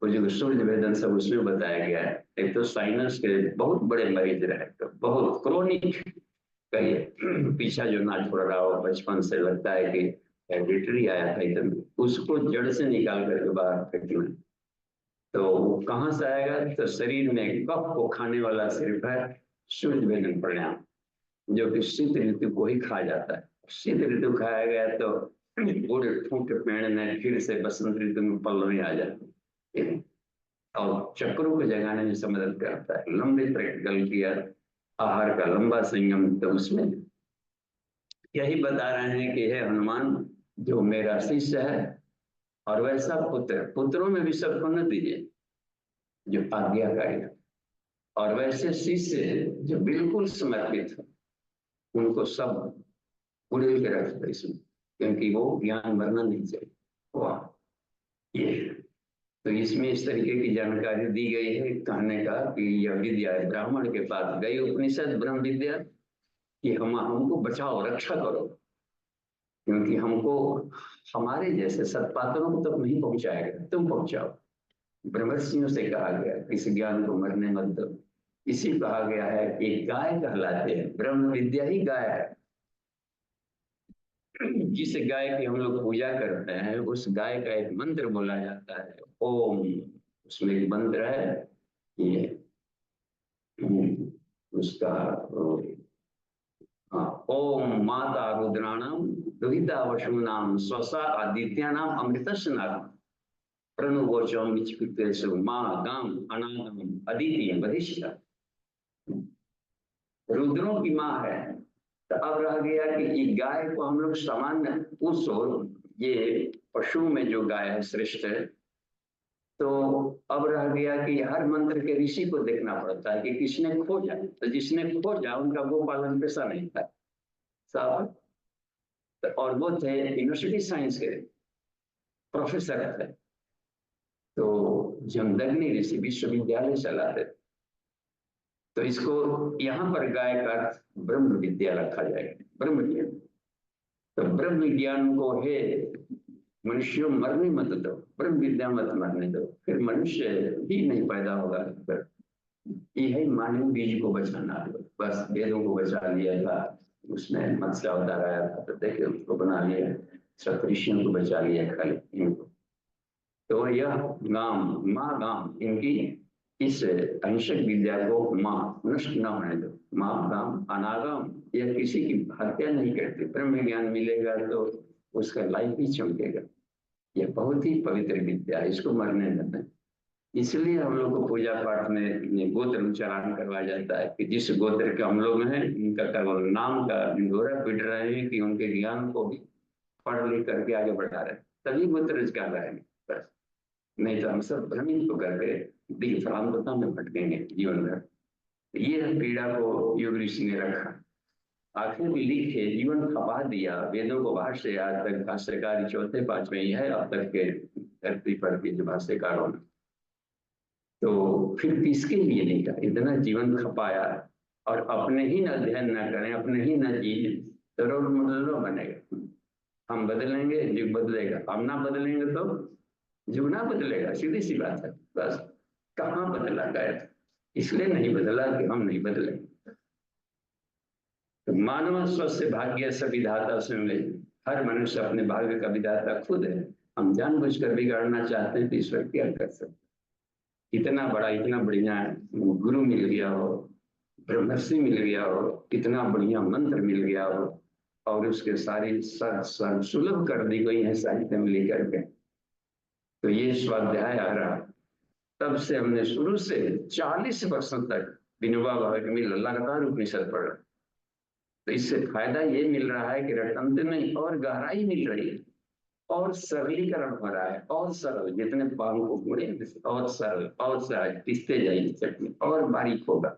वो जो सूर्य वेदन सब उसमें बताया गया है। एक तो साइनस के बहुत बड़े मरीज रहे, तो बहुत क्रोनिक कहिए, पीछा जो ना छोड़ रहा हो, बचपन से लगता है कि हेरिडिटरी आया था एकदम, उसको जड़ से निकाल करके बाहर फेंकना। तो कहाँ से आएगा? तो शरीर में कफ को खाने वाला सिर्फ है सूर्य वेदन प्राणायाम, जो कि शीत ऋतु को ही खा जाता है। शीत ऋतु खाया गया तो पूरे ठूंठ पेड़ में फिर से बसंत ऋतु में पल्लवी आ जाती है, और चक्रों को जगाने में से मदद करता है। लंबे प्रैक्टिकल किया, आहार का लंबा संयम, तो उसमें यही बता रहे हैं कि हे हनुमान, जो मेरा शिष्य है और वैसा पुत्र, पुत्रों में भी सबको न दीजिए जो आज्ञाकारी है, और वैसे शिष्य जो बिल्कुल समर्पित है, उनको सब उड़ेल के रख दो इसमें, क्योंकि वो ज्ञान मरना नहीं चाहिए। वाह, ये तो इसमें इस तरीके की जानकारी दी गई है, कहने का कि यह विद्या है, ब्राह्मण के पास गई उपनिषद ब्रह्म विद्या कि हमको बचाओ, रक्षा करो, क्योंकि हमको हमारे जैसे सत्पात्रों को तक नहीं पहुंचाएगा, तुम पहुंचाओ। ब्रह्मर्षियों से कहा गया इस ज्ञान को मरने मत दो। इसी कहा गया है कि गाय कहलाते हैं, ब्रह्म विद्या ही गाय है। जिस गाय की हम लोग पूजा करते हैं, उस गाय का एक मंत्र बोला जाता है, ओम। उसमें एक मंत्र है, ये उसका ओम माता रुद्राणाम दुहिता वशूनाम स्वसा आदित्यानाम अमृतस्य नाम प्रणुवोचम विचिकित्सेषु मां गाम अनागम अदिति वधिष्ठा। रुद्रों की माँ है। तो अब रह गया कि ये गाय को हम लोग सामान्य उस, ये पशु में जो गाय है श्रेष्ठ है। तो अब रह गया कि हर मंत्र के ऋषि को देखना पड़ता है कि किसने खोजा, तो जिसने खोजा उनका गोपालन पेशा नहीं था साहब। तो और वो थे यूनिवर्सिटी साइंस के प्रोफेसर थे। तो जमदग्नि ऋषि विश्वविद्यालय चलाते। तो इसको यहाँ पर गाय का अर्थ ब्रह्म विद्या रखा जाएगा, ब्रह्म ज्ञान। तो ब्रह्म ज्ञान को है मनुष्यों मरने मत दो, ब्रह्म विद्या मत मरने दो, फिर मनुष्य ही नहीं पैदा होगा। यही मानव बीज को बचाना है, बस वेदों को बचा लिया था, उसमें मत्स्य अवतार आया था तो देखिए उसको बना लिया। सप्तऋषियों को बचा लिया खाली इनको। तो यह गाम, माँ गाम, इनकी इस अहिंसक विद्या को माँ नष्ट न होने दो। माँ गाम अनागम, यह किसी की हत्या नहीं करती। ब्रह्म ज्ञान मिलेगा तो उसका लाइफ भी चमकेगा। यह बहुत ही पवित्र विद्या है, इसको मरने न दें। इसलिए हम लोग को पूजा पाठ में गोत्र उच्चारण करवाया जाता है कि जिस गोत्र के हम लोग हैं उनका केवल नाम का ढिंढोरा पीट रहे हैं कि उनके ज्ञान को भी पढ़ लिख करके आगे बढ़ा रहे हैं, तभी गोत्र कर रहे हैं बस। नहीं तो हम सब भ्रमित होकर के दिग्भ्रांतता में भटकेंगे जीवन भर। ये पीड़ा को योग ऋषि ने रखा, आखिर में लिखे, जीवन खपा दिया। वेदों को भाष्य आज तक भाष्यकार चौथे पांचवें ही है अब तक के धरती पर के जो भाष्यकारों ने। तो फिर किसके लिए लिखा, इतना जीवन खपाया और अपने ही न अध्ययन न करें, अपने ही न जिए तो रोल मॉडल बनेगा। हम बदलेंगे युग बदलेगा, हम ना बदलेंगे तो युग ना बदलेगा, सीधी सी बात है। बस कहाँ बदला गया, इसलिए नहीं बदला कि हम नहीं बदले। तो मानव स्वस्थ भाग्य से विधाता से मिले, हर मनुष्य अपने भाग्य का विधाता खुद है। हम जानबूझकर बिगाड़ना चाहते हैं तो ईश्वर क्या कर सकते। इतना बड़ा, इतना बढ़िया गुरु मिल गया हो, ब्रह्मर्षि मिल गया हो, इतना बढ़िया मंत्र मिल गया हो और उसके सारी सर सुलभ कर दी गई है साहित्य में लेकर के। तो ये स्वाध्याय आ रहा, तब से हमने शुरू से 40 वर्षों तक विनोबा भावे में लगातार उपनिषद पढ़ रहे। तो इससे फायदा ये मिल रहा है कि रटंत में और गहराई मिल रही है और सरलीकरण हो रहा है, और सरल, जितने पान को मुड़े और सरल और सरल, पिसते जाइए चटनी और बारीक होगा,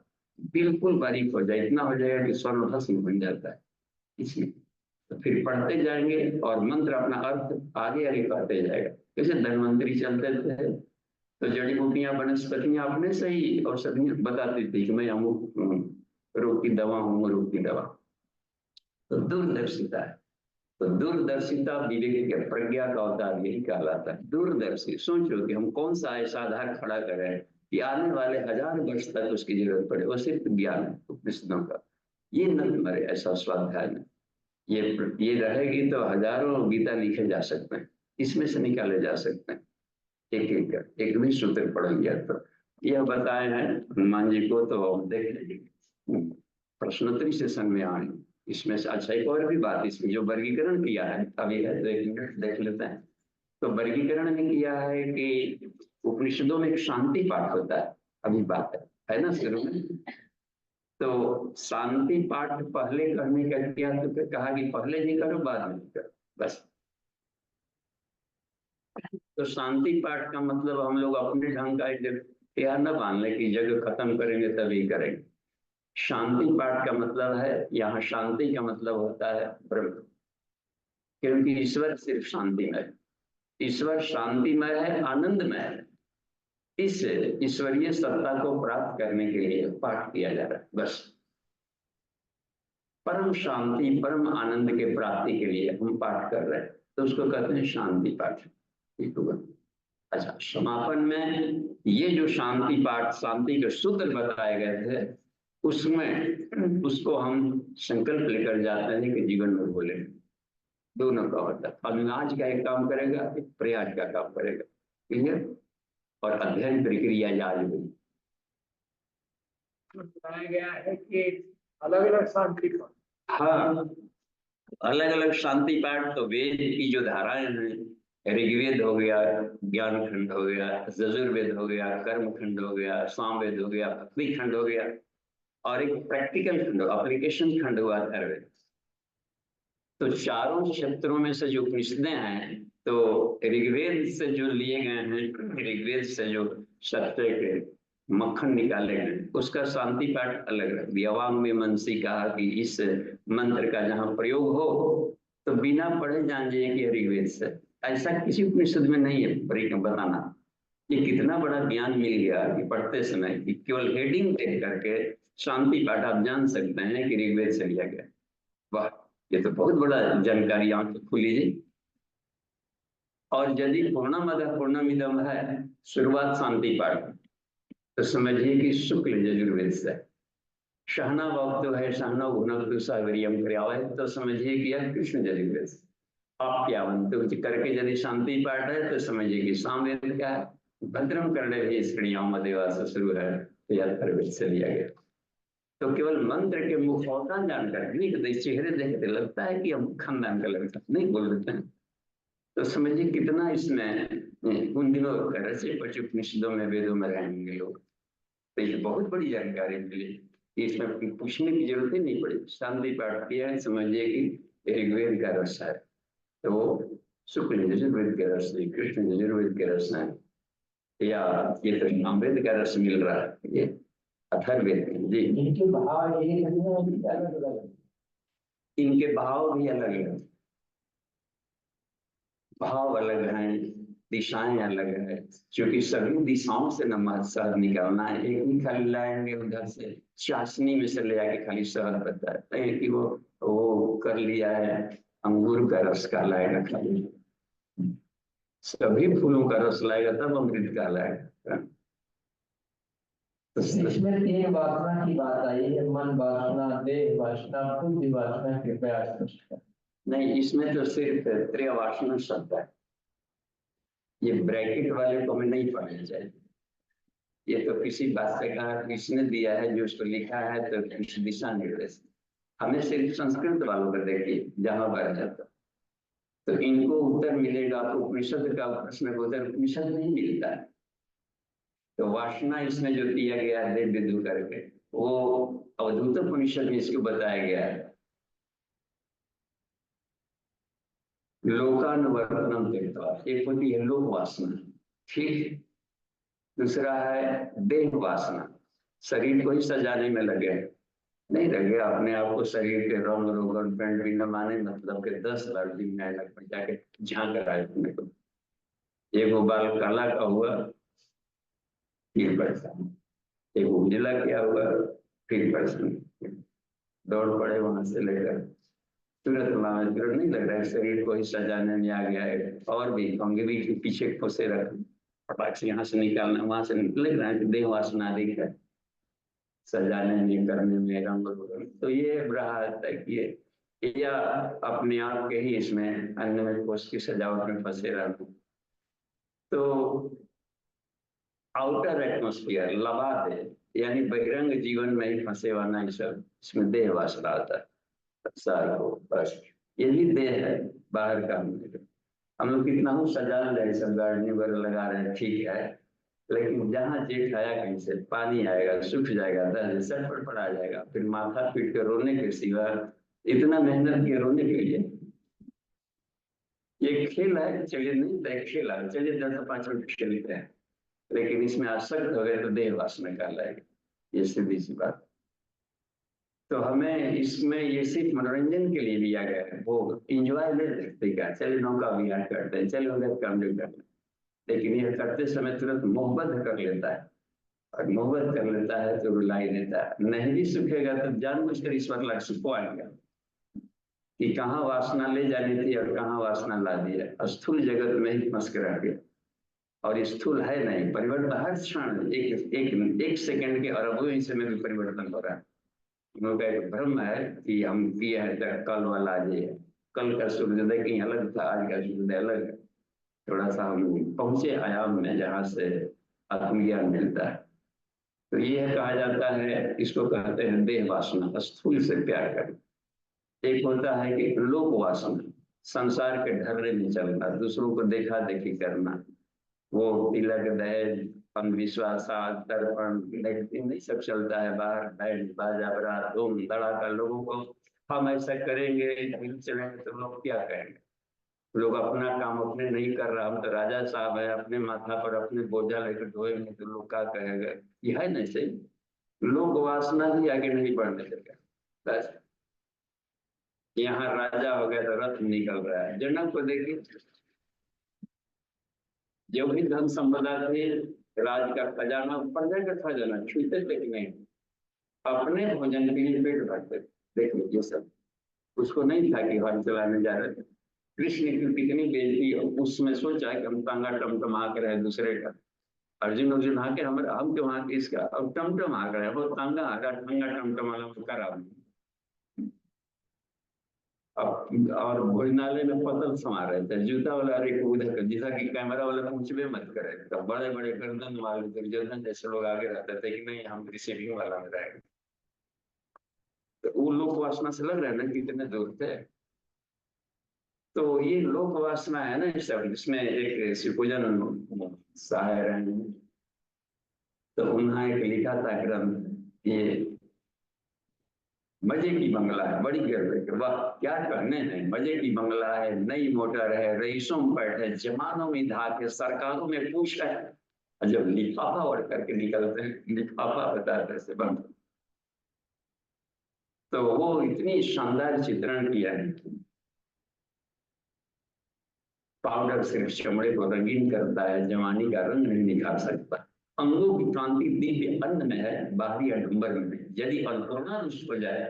बिल्कुल बारीक हो जाए, इतना हो जाएगा कि स्वर्ण भस्म बन जाता है। इसलिए तो फिर पढ़ते जाएंगे और मंत्र अपना अर्थ आगे आगे करते जाएगा। जैसे धन्वंतरी चलते थे तो जड़ी बूटियां वनस्पतियां अपने से ही औषधियां बताती थी कि मैं अमुक रोग की दवा हूँ, रोग की दवा। तो दूरदर्शिता है, तो दूरदर्शिता विवेक के प्रज्ञा का अवतार यही कहलाता है। दूरदर्शी, सोचो कि हम कौन सा ऐसा आधार खड़ा करें कि आने वाले 1000 वर्ष तक उसकी जरूरत पड़े, वो सिर्फ ज्ञान है उपनिषदों का। ये न मरे, ऐसा स्वाध्याय में ये रहेगी तो हजारों गीता लिखे जा सकते हैं, इसमें से निकाले जा सकते हैं एक एक कर, एक भी सूत्र पढ़ लिया तो। यह बताए हैं हनुमान जी को, तो देख लीजिए प्रश्नोत्तरी सेशन में आए इसमें से। अच्छा, एक और भी बात, इसमें जो वर्गीकरण किया है अभी है तो 1 मिनट देख लेते हैं। तो वर्गीकरण में किया है कि उपनिषदों में एक शांति पाठ होता है, अभी बात है ना शुरू में। तो शांति पाठ पहले करने का किया तो फिर कहा कि पहले नहीं करो बाद में करो, बस। तो शांति पाठ का मतलब हम लोग अपने ढंग का तैयार न मान ले कि जग खत्म करेंगे तभी करेंगे। शांति पाठ का मतलब है, यहाँ शांति का मतलब होता है ब्रह्म, क्योंकि ईश्वर सिर्फ शांतिमय है, ईश्वर शांतिमय है, आनंदमय है। इस ईश्वरीय सत्ता को प्राप्त करने के लिए पाठ किया जा रहा है, बस। परम शांति, परम आनंद के प्राप्ति के लिए हम पाठ कर रहे हैं, तो उसको कहते हैं शांति पाठ। ठीक होगा। अच्छा, समापन में ये जो शांति पाठ, शांति के सूत्र बताए गए थे, उसमें उसको हम संकल्प लेकर जाते हैं कि जीवन में बोले। दोनों का होता है, अनुनाज का एक काम करेगा, एक प्रयास का काम करेगा। क्लियर। और अध्ययन प्रक्रिया जारी हुई, बताया गया है कि अलग अलग शांति पाठ। हाँ, अलग अलग शांति पाठ। तो वेद की जो धाराएं हैं, ऋग्वेद हो गया, ज्ञान खंड हो गया, यजुर्वेद हो गया, कर्म खंड हो गया, सामवेद हो गया, भक्ति खंड हो गया, और एक प्रैक्टिकल खंड, एप्लीकेशन खंड हुआ अथर्ववेद। तो चारों क्षेत्रों में से जो उपनिषदें हैं, तो ऋग्वेद से जो लिए गए हैं, ऋग्वेद से जो सत्य के मक्खन निकाले गए, उसका शांति पाठ अलग है। व्यवांग में मनसी कहा कि इस मंत्र का जहाँ प्रयोग हो तो बिना पढ़े जान जाइए कि ऋग्वेद से। ऐसा किसी उपनिषद में नहीं है बताना। ये कितना बड़ा ज्ञान मिल गया कि पढ़ते समय कि केवल हेडिंग देख करके शांति पाठ आप जान सकते हैं कि ऋग्वेद से लिया गया। वाह, ये तो बहुत बड़ा जानकारी, आंख खुली जी। और यदि पूर्णमदः पूर्णमिदं है शुरुआत शांति पाठ, तो समझिए कि शुक्ल यजुर्वेद से। सहना वक्त है, सहना भुनक्तु सह वीर्यं करवावहै, तो समझिए कि यह कृष्ण यजुर्वेद से। आप क्या बनते हो करके यदि शांति पाठ है तो समझिए कि सामवेद का है। भद्रम करने भी स्त्रियों मदेवास शुरू है तो याद प्रवेश से लिया गया। तो केवल मंत्र के मुख अवतार जानकर नहीं कहते, चेहरे देखते लगता है कि हम खानदान का लगता नहीं बोल देते हैं। तो समझिए कितना इसमें उन दिनों रचे पचे उपनिषदों में वेदों में रहेंगे लोग। तो ये बहुत बड़ी जानकारी मिली, इसमें पूछने की जरूरत ही नहीं पड़ी। शांति पाठ किया है, समझिए कि ऋग्वेद का रस है तो शुक्ल यजुर्वेद के रस है, कृष्ण यजुर्वेद के रस है, या ये तो सामवेद का रस मिल रहा है, ये अथर्ववेद जी। इनके भाव ये अलग अलग, इनके भाव भी अलग अलग, भाव अलग हैं, दिशाएं अलग है, क्योंकि सभी दिशाओं से नमक शहद निकालना है। एक ही खाली लाएंगे उधर से चाशनी में से ले आके खाली शहद बताते हैं कि वो कर लिया है अंगूर का रस का लाएगा, खाली सभी फूलों का रस लाएगा तब अमृत का लाएगा। इसमें 3 वासना की बात आई है, मन वासना, देह वासना, बुद्धि वासना, कृपया स्पष्ट करें। नहीं, इसमें तो सिर्फ त्रय वासना शब्द है, ये ब्रैकेट वाले को हमें नहीं पढ़ना चाहिए। ये तो किसी भाष्यकार किसने दिया है जो उसको लिखा है तो किसी दिशा निर्देश, हमें सिर्फ संस्कृत वालों को देखिए जहां बढ़ जाता तो इनको उत्तर मिलेगा। उपनिषद का प्रश्न को उत्तर उपनिषद नहीं मिलता है। तो वासना इसमें जो दिया गया है देव विदु करके, वो अवधूत उपनिषद में इसको बताया गया है। लोकानुवर्तनम तीर्थवा, एक होती है लोक वासना, ठीक, दूसरा है देह वासना, शरीर को ही सजाने में लगे नहीं लगे, अपने आप को शरीर के रंग रोगन पेंट भी न माने, मतलब के 10 बार दिन में ऐनक में जाके झांक रहा है अपने को। एक वो बाल काला का हुआ फिर परेशान, एक उजला क्या हुआ फिर परेशान, दौड़ पड़े वहां से लेकर तुरंत तुरंत नहीं लग रहा है शरीर को ही सजाने में आ गया है। और भी कंगरी के पीछे खोसे रख फटाक से यहाँ से निकालना, वहां से लग रहा है कि देह वासना अधिक है सजाने में करने में रंग। तो ये रहा तक ये या अपने आप के ही इसमें अन्य में कोष की सजावट में फंसे रहना। तो आउटर एटमोस्फियर लबा दे, यानी बहिरंग जीवन में ही फंसे वाना ये सब, इसमें देह वासना आता है सार को, बस ये भी देह है बाहर का। हम लोग कितना हो सजा रहे सब गार्डनिंग वगैरह लगा रहे हैं, ठीक है, लेकिन जहाँ जेठ आया कहीं से पानी आएगा, सूख जाएगा, दर्द सर पर पड़ा जाएगा, फिर माथा पीट के रोने के सिवा इतना मेहनत किया रोने के लिए। ये खेल है, चलिए नहीं तो खेल है, चलिए 10-5 मिनट खेलते हैं, लेकिन इसमें आसक्त हो गए तो देह वासना का लाएगा, ये सीधी सी बात। तो हमें इसमें ये सिर्फ मनोरंजन के लिए लिया गया है, वो इंजॉय ले सकते क्या, चलिए नौका विहार करते हैं, चलिए उधर काम करते हैं, लेकिन ये करते समय तुरंत मोहब्बत कर लेता है, और मोहब्बत कर लेता है तो रुलाई देता है। नहीं भी सूखेगा तो जानबूझकर ईश्वर लाख सुखवाएगा कि कहाँ वासना ले जानी थी और कहाँ वासना ला दिया। स्थूल जगत में ही फंस के रह गया, और स्थूल है नहीं, परिवर्तन हर क्षण एक सेकंड के अरबों हिस्से में भी परिवर्तन हो रहा है। हम लोग का एक भ्रम है कि हम किए हैं तो कल वाला आज है, कल का सूर्योदय कहीं अलग था, आज का सूर्योदय अलग है। थोड़ा सा हम पहुंचे आयाम में जहाँ से आत्मज्ञान मिलता है। तो ये कहा जाता है, इसको कहते हैं देह वासना, स्थूल से प्यार करना। एक होता है कि लोक वासना, संसार के ढर्रे में चलना, दूसरों को देखा देखी करना, वो तिलक दहेज अंधविश्वास दर्पण नहीं सब चलता है बाहर, बैंड बाजा बरात धूम धड़ाका, लोगों को हम ऐसा करेंगे चलेंगे तो लोग क्या कहेंगे। लोग अपना काम अपने नहीं कर रहा, हम तो राजा साहब है, अपने माथा पर अपने बोझा लेकर ढोएंगे तो लोग क्या कहेगा। यह है नहीं सही, लोग वासना भी आगे नहीं बढ़ने देगा। बस यहाँ राजा हो गया तो रथ निकल रहा है। जनक को देखिए, जो भी धन संपदा थे, राज का खजाना, प्रजा का खजाना छूते थे कि नहीं, अपने भोजन के लिए पेट भरते। देखिए ये सब उसको नहीं था कि हर चलाने जा रहे थे। कृष्ण की कितनी बेइज्जती, उसमें सोचा कि हम तांगा टमटमा के रहे दूसरे का, अर्जुन अर्जुन आके हम क्यों वहां इसका, अब टमटम आ गए, वो तांगा आ गया, टंगा टमटमाला करा। अब और भोजनालय में पतल समा रहे थे, जूता वाला अरे उधर कर, जैसा कि कैमरा वाला कुछ भी मत करे, तो बड़े बड़े गर्दन वाले दुर्योधन जैसे लोग आगे रहते थे कि नहीं हम रिसीविंग वाला में रहेंगे। तो वो लोक वासना से लग रहा है ना कितने दूर थे। तो ये लोक वासना है ना सब, इसमें एक शिवपूजन शायर हैं, तो उन्होंने एक लिखा था ग्रंथ, ये मजे की बंगला है, बड़ी गिर वाह क्या कहने हैं, मजे की बंगला है, नई मोटर है, रईसों में बैठे, जमानों में धाक है, सरकारों में पूछ है, और जब लिफाफा ओढ़ करके निकलते हैं, लिफाफा बताते से बंद। तो वो इतनी शानदार चित्रण किया है। पाउडर सिर्फ चमड़े को रंगीन करता है, जवानी का रंग नहीं निखार सकता। अंगों की कांति दिव्य अन्न में है, बाहरी आडंबर में। यदि अन्नपूर्णा रुष्ट हो जाए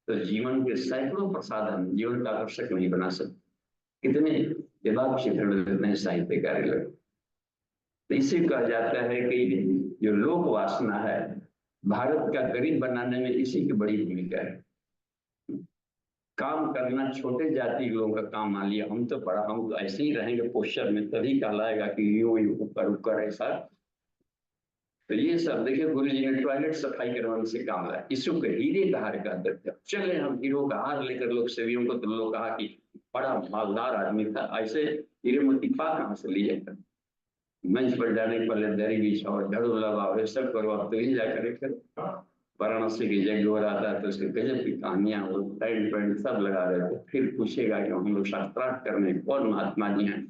तो जीवन के सैकड़ों प्रसाधन जीवन का आकर्षक नहीं बना सकते। कितने बेबाक चित्रण देते हैं साहित्यकार लोग। तो इसे कहा जाता है कि जो लोक वासना है, भारत का गरीब बनाने में इसी की बड़ी भूमिका है। काम करना छोटे जाति लोगों का काम मान लिया, हम तो बड़ा, हम तो ऐसे ही रहेंगे पोस्टर में, तभी कहलाएगा कि यो ऊपर ऊपर ऐसा। तो ये सब देखिए, गुरु जी ने टॉयलेट सफाई करवाने से काम लाया, इसको हीरे का हार का दर्जा। चले हम हीरो का हार लेकर लोग सेवियों को, तो लोग कहा कि बड़ा मालदार आदमी था, ऐसे हीरे मोती पा कहाँ से लिए। मंच पर जाने के पहले दरी बिछाओ, झाड़ू लगाओ, ये सब करो, अब तो ही जाकर वाराणसी की जग हो रहा था, तो उसके गजब की कहानियां, वो टेंट पेंट सब लगा रहे थे। फिर पूछेगा कि हम लोग शास्त्रार्थ करने कौन महात्मा जी हैं,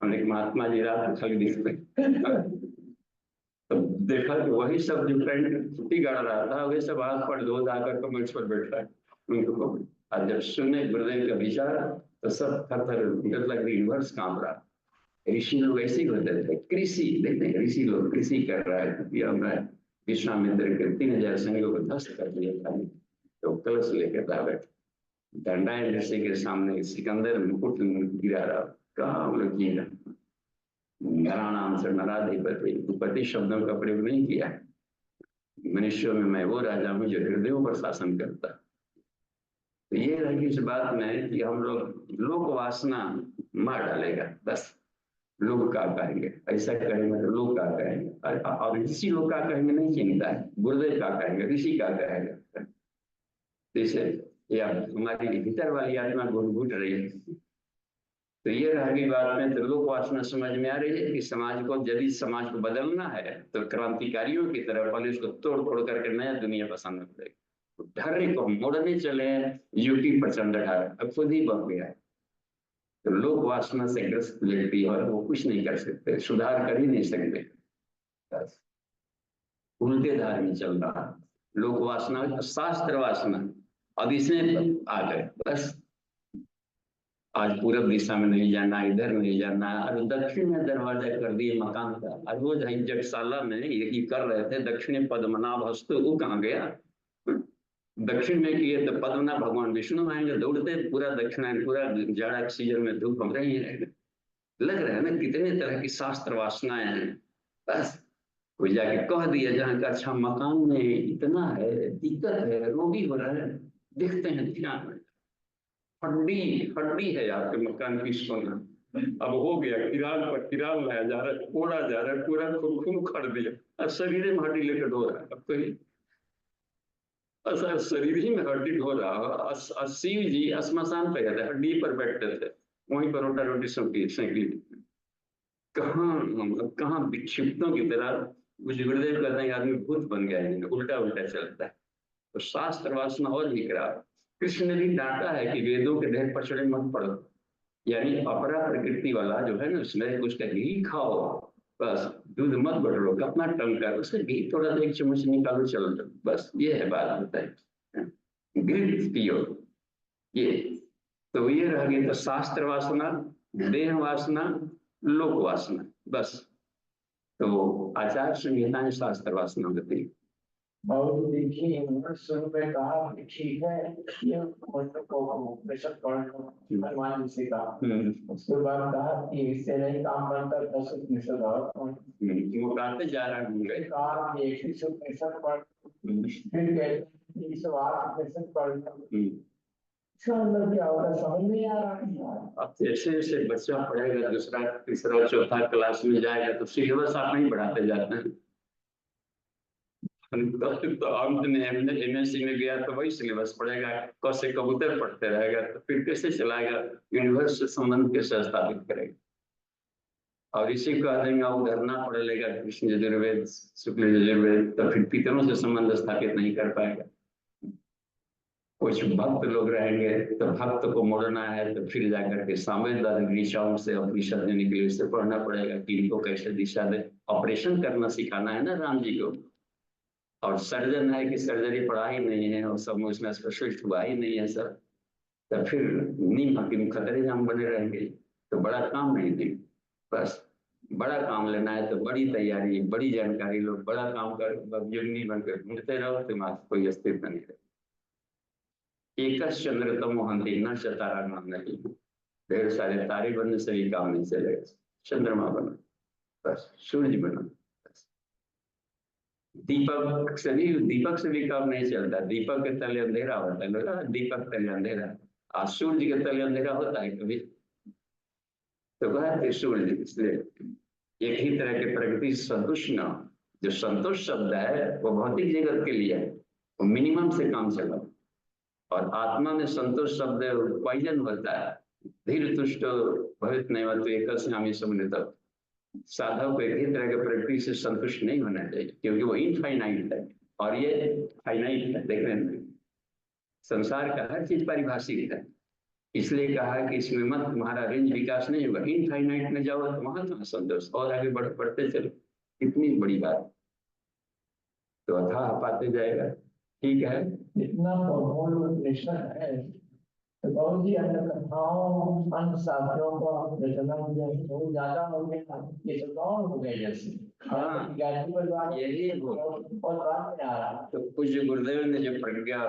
हमने महात्मा जी रात खल दिखते। तो देखा कि वही सब जो टेंट छुट्टी गाड़ रहा था, वही सब हाथ पर धो जाकर तो मंच पर बैठ रहा है उनको। और जब सुने गुरुदेव का विचार, तो सब थर थर लग यूनिवर्स कांप रहा। ऋषि लोग ऐसे ही होते थे, कृषि देखते हैं, ऋषि लोग कृषि कर रहा है, विश्वामित्र के 3000 संघों को ध्वस्त कर दिया खाली, तो कलश लेकर था बैठे, दंडायन ऋषि के सामने सिकंदर मुकुट गिरा रहा, कहा हम लोग जी रहे, नाम से नराधिपति, उपति शब्दों का प्रयोग नहीं किया। मनुष्यों में मैं वो राजा हूँ जो हृदयों पर शासन करता। तो ये रही इस बात में कि हम लोग लोक वासना मार डालेगा, बस लोग क्या कहेंगे, ऐसा कहेंगे तो लोग क्या कहेंगे, और ऋषि लोग क्या कहेंगे नहीं चिंता है, गुरुदेव क्या कहेंगे, ऋषि क्या कहेगा। जैसे या हमारी भीतर वाली आत्मा घुट रही है। तो ये रही बात में, तो लोक वासना समझ में आ रही है कि समाज को, यदि समाज को बदलना है तो क्रांतिकारियों की तरह पहले उसको तोड़ फोड़ करके नया दुनिया पसंद करेगा। ढर्रे को मोड़ने चले यूपी प्रचंड ढार, अब खुद ही बन गया है। तो लोक वासना से ग्रस्त व्यक्ति और वो कुछ नहीं कर सकते, सुधार कर ही नहीं सकते, बस उल्टे धार में चल रहा। लोक वासना, शास्त्र वासना, अब इसमें आ गए बस। आज पूरब दिशा में नहीं जाना, इधर नहीं जाना, और दक्षिण में दरवाजा कर दिए मकान का। और रोज हम जगशाला में यही कर रहे थे, दक्षिण पद्मनाभ हस्तु, वो कहाँ गया। दक्षिण में किए तो पद्मनाभ भगवान विष्णु आएंगे दौड़ते, पूरा दक्षिणायन, पूरा जाड़ा सीजन में धूप हम रही रहेंगे। लग रहा है ना कितने तरह की शास्त्र वासनाएं हैं। बस कोई जाके कह दिया जहाँ का, अच्छा मकान में इतना है, दिक्कत है, रोगी हो रहा है, दिखते हैं ध्यान में, हड्डी हड्डी है आपके मकान की सोना। अब हो गया, किराल पर किराल लाया जा रहा है, कोड़ा जा रहा है, पूरा खून खून खड़ दिया, और शरीर में हड्डी लेकर ढो रहा है। अब तो शरीर ही में हड्डी ढो रहा। शिव जी श्मशान पे गए, हड्डी पर बैठते थे, वहीं पर रोटा रोटी सेंकी। कहाँ विक्षिप्तों की तरह कुछ गुरुदेव कहते हैं आदमी भूत बन गया है, उल्टा उल्टा चलता है। तो शास्त्र वासना और भी खराब। कृष्ण ने भी डांटा है कि वेदों के ढेर पर चढ़े मत पड़ो, यानी अपरा प्रकृति वाला जो है ना, उसमें उसका घी खाओ, बस दूध मत बढ़ो, अपना टंका उसका घी थोड़ा सा एक चम्मच निकालो, चलो बस, ये है बात बताए, घी पियो ये। तो ये रह गई तो शास्त्र वासना, देह वासना, लोक वासना, बस। तो आचार संहिता में शास्त्र वासना होती है। और देखिए शुरू में कहा कि ठीक है, ये मतलब को प्रेशर पॉइंट हनुमान जी से कहा, उसके बाद कहा कि इससे नहीं काम बनता, 10% और वो कहते जा रहा है, कहा 100% पॉइंट, फिर कहते हैं 108% पॉइंट, इसका मतलब क्या होता है समझ नहीं आ रहा। अब जैसे जैसे बच्चा पढ़ेगा, दूसरा तीसरा चौथा क्लास में जाएगा तो सिलेबस आप नहीं बढ़ाते जाते हैं। तो अंत में एमएससी में गया तो वही सिलेबस पढ़ेगा, क से कबूतर पढ़ते रहेगा, तो फिर कैसे चलाएगा, यूनिवर्स से संबंध कैसे स्थापित करेगा। और इसी को देंगे उधरना पढ़ लेगा कृष्ण यजुर्वेद शुक्ल यजुर्वेद, तो फिर पितरों से संबंध स्थापित नहीं कर पाएगा। कुछ भक्त लोग रहेंगे तो भक्त को मोड़ना है तो फिर जाकर के सामवेद ऋचाओं से उपनिषद देने के लिए उससे पढ़ना पड़ेगा कि इनको कैसे दिशा दे। ऑपरेशन करना सिखाना है ना राम जी को, और सर्जन है कि सर्जरी पढ़ा ही नहीं है और सब उसमें स्पेशलिस्ट हुआ ही नहीं है सर, तो फिर नीम हकीम खतरे जाम बने रहेंगे। तो बड़ा काम नहीं थी, बस बड़ा काम लेना है तो बड़ी तैयारी बड़ी जानकारी लो, बड़ा काम कर योगिनी बनकर ढूंढते रहो, तुम्हारा कोई अस्तित्व नहीं रहे। एक चंद्र तमो हंती न तारा नाम नहीं, ढेर सारे तारे बनने से भी काम नहीं चलेगा। चंद्रमा बना, बस सूर्य बना, बस दीपक से भी काम नहीं चलता। दीपक के तले अंधेरा होता है, दीपक तले अंधेरा, आज सूर्य के तले अंधेरा होता है कभी, तो वह सूर्य। इसलिए एक ही तरह के प्रकृति संतुष्ट न, जो संतोष शब्द है वो भौतिक जगत के लिए है, वो मिनिमम से काम चला। और आत्मा में संतोष शब्द पॉइजन होता है। धीर तुष्ट भवित नहीं तो एक समृत, साधक को एक ही तरह के प्रकृति से संतुष्ट नहीं होना चाहिए, क्योंकि वो इनफाइनाइट है और ये फाइनाइट है। देख रहे हैं संसार का हर चीज परिभाषित है, इसलिए कहा कि इसमें मत तुम्हारा रेंज विकास नहीं होगा। इनफाइनाइट में जाओ तो वहां तुम्हारा संतोष, और आगे बढ़ते चलो, इतनी बड़ी बात तो अथाह पाते जाएगा। ठीक है, इतना प्रबल उपनिषद है तो बहुत ही अन्य कथाओं अन्य शास्त्रों को रचना बहुत ज्यादा हो गया, ये तो कौन हो गए जैसे हाँ यही वो। और बात में आ रहा तो पूज्य गुरुदेव ने जो प्रज्ञा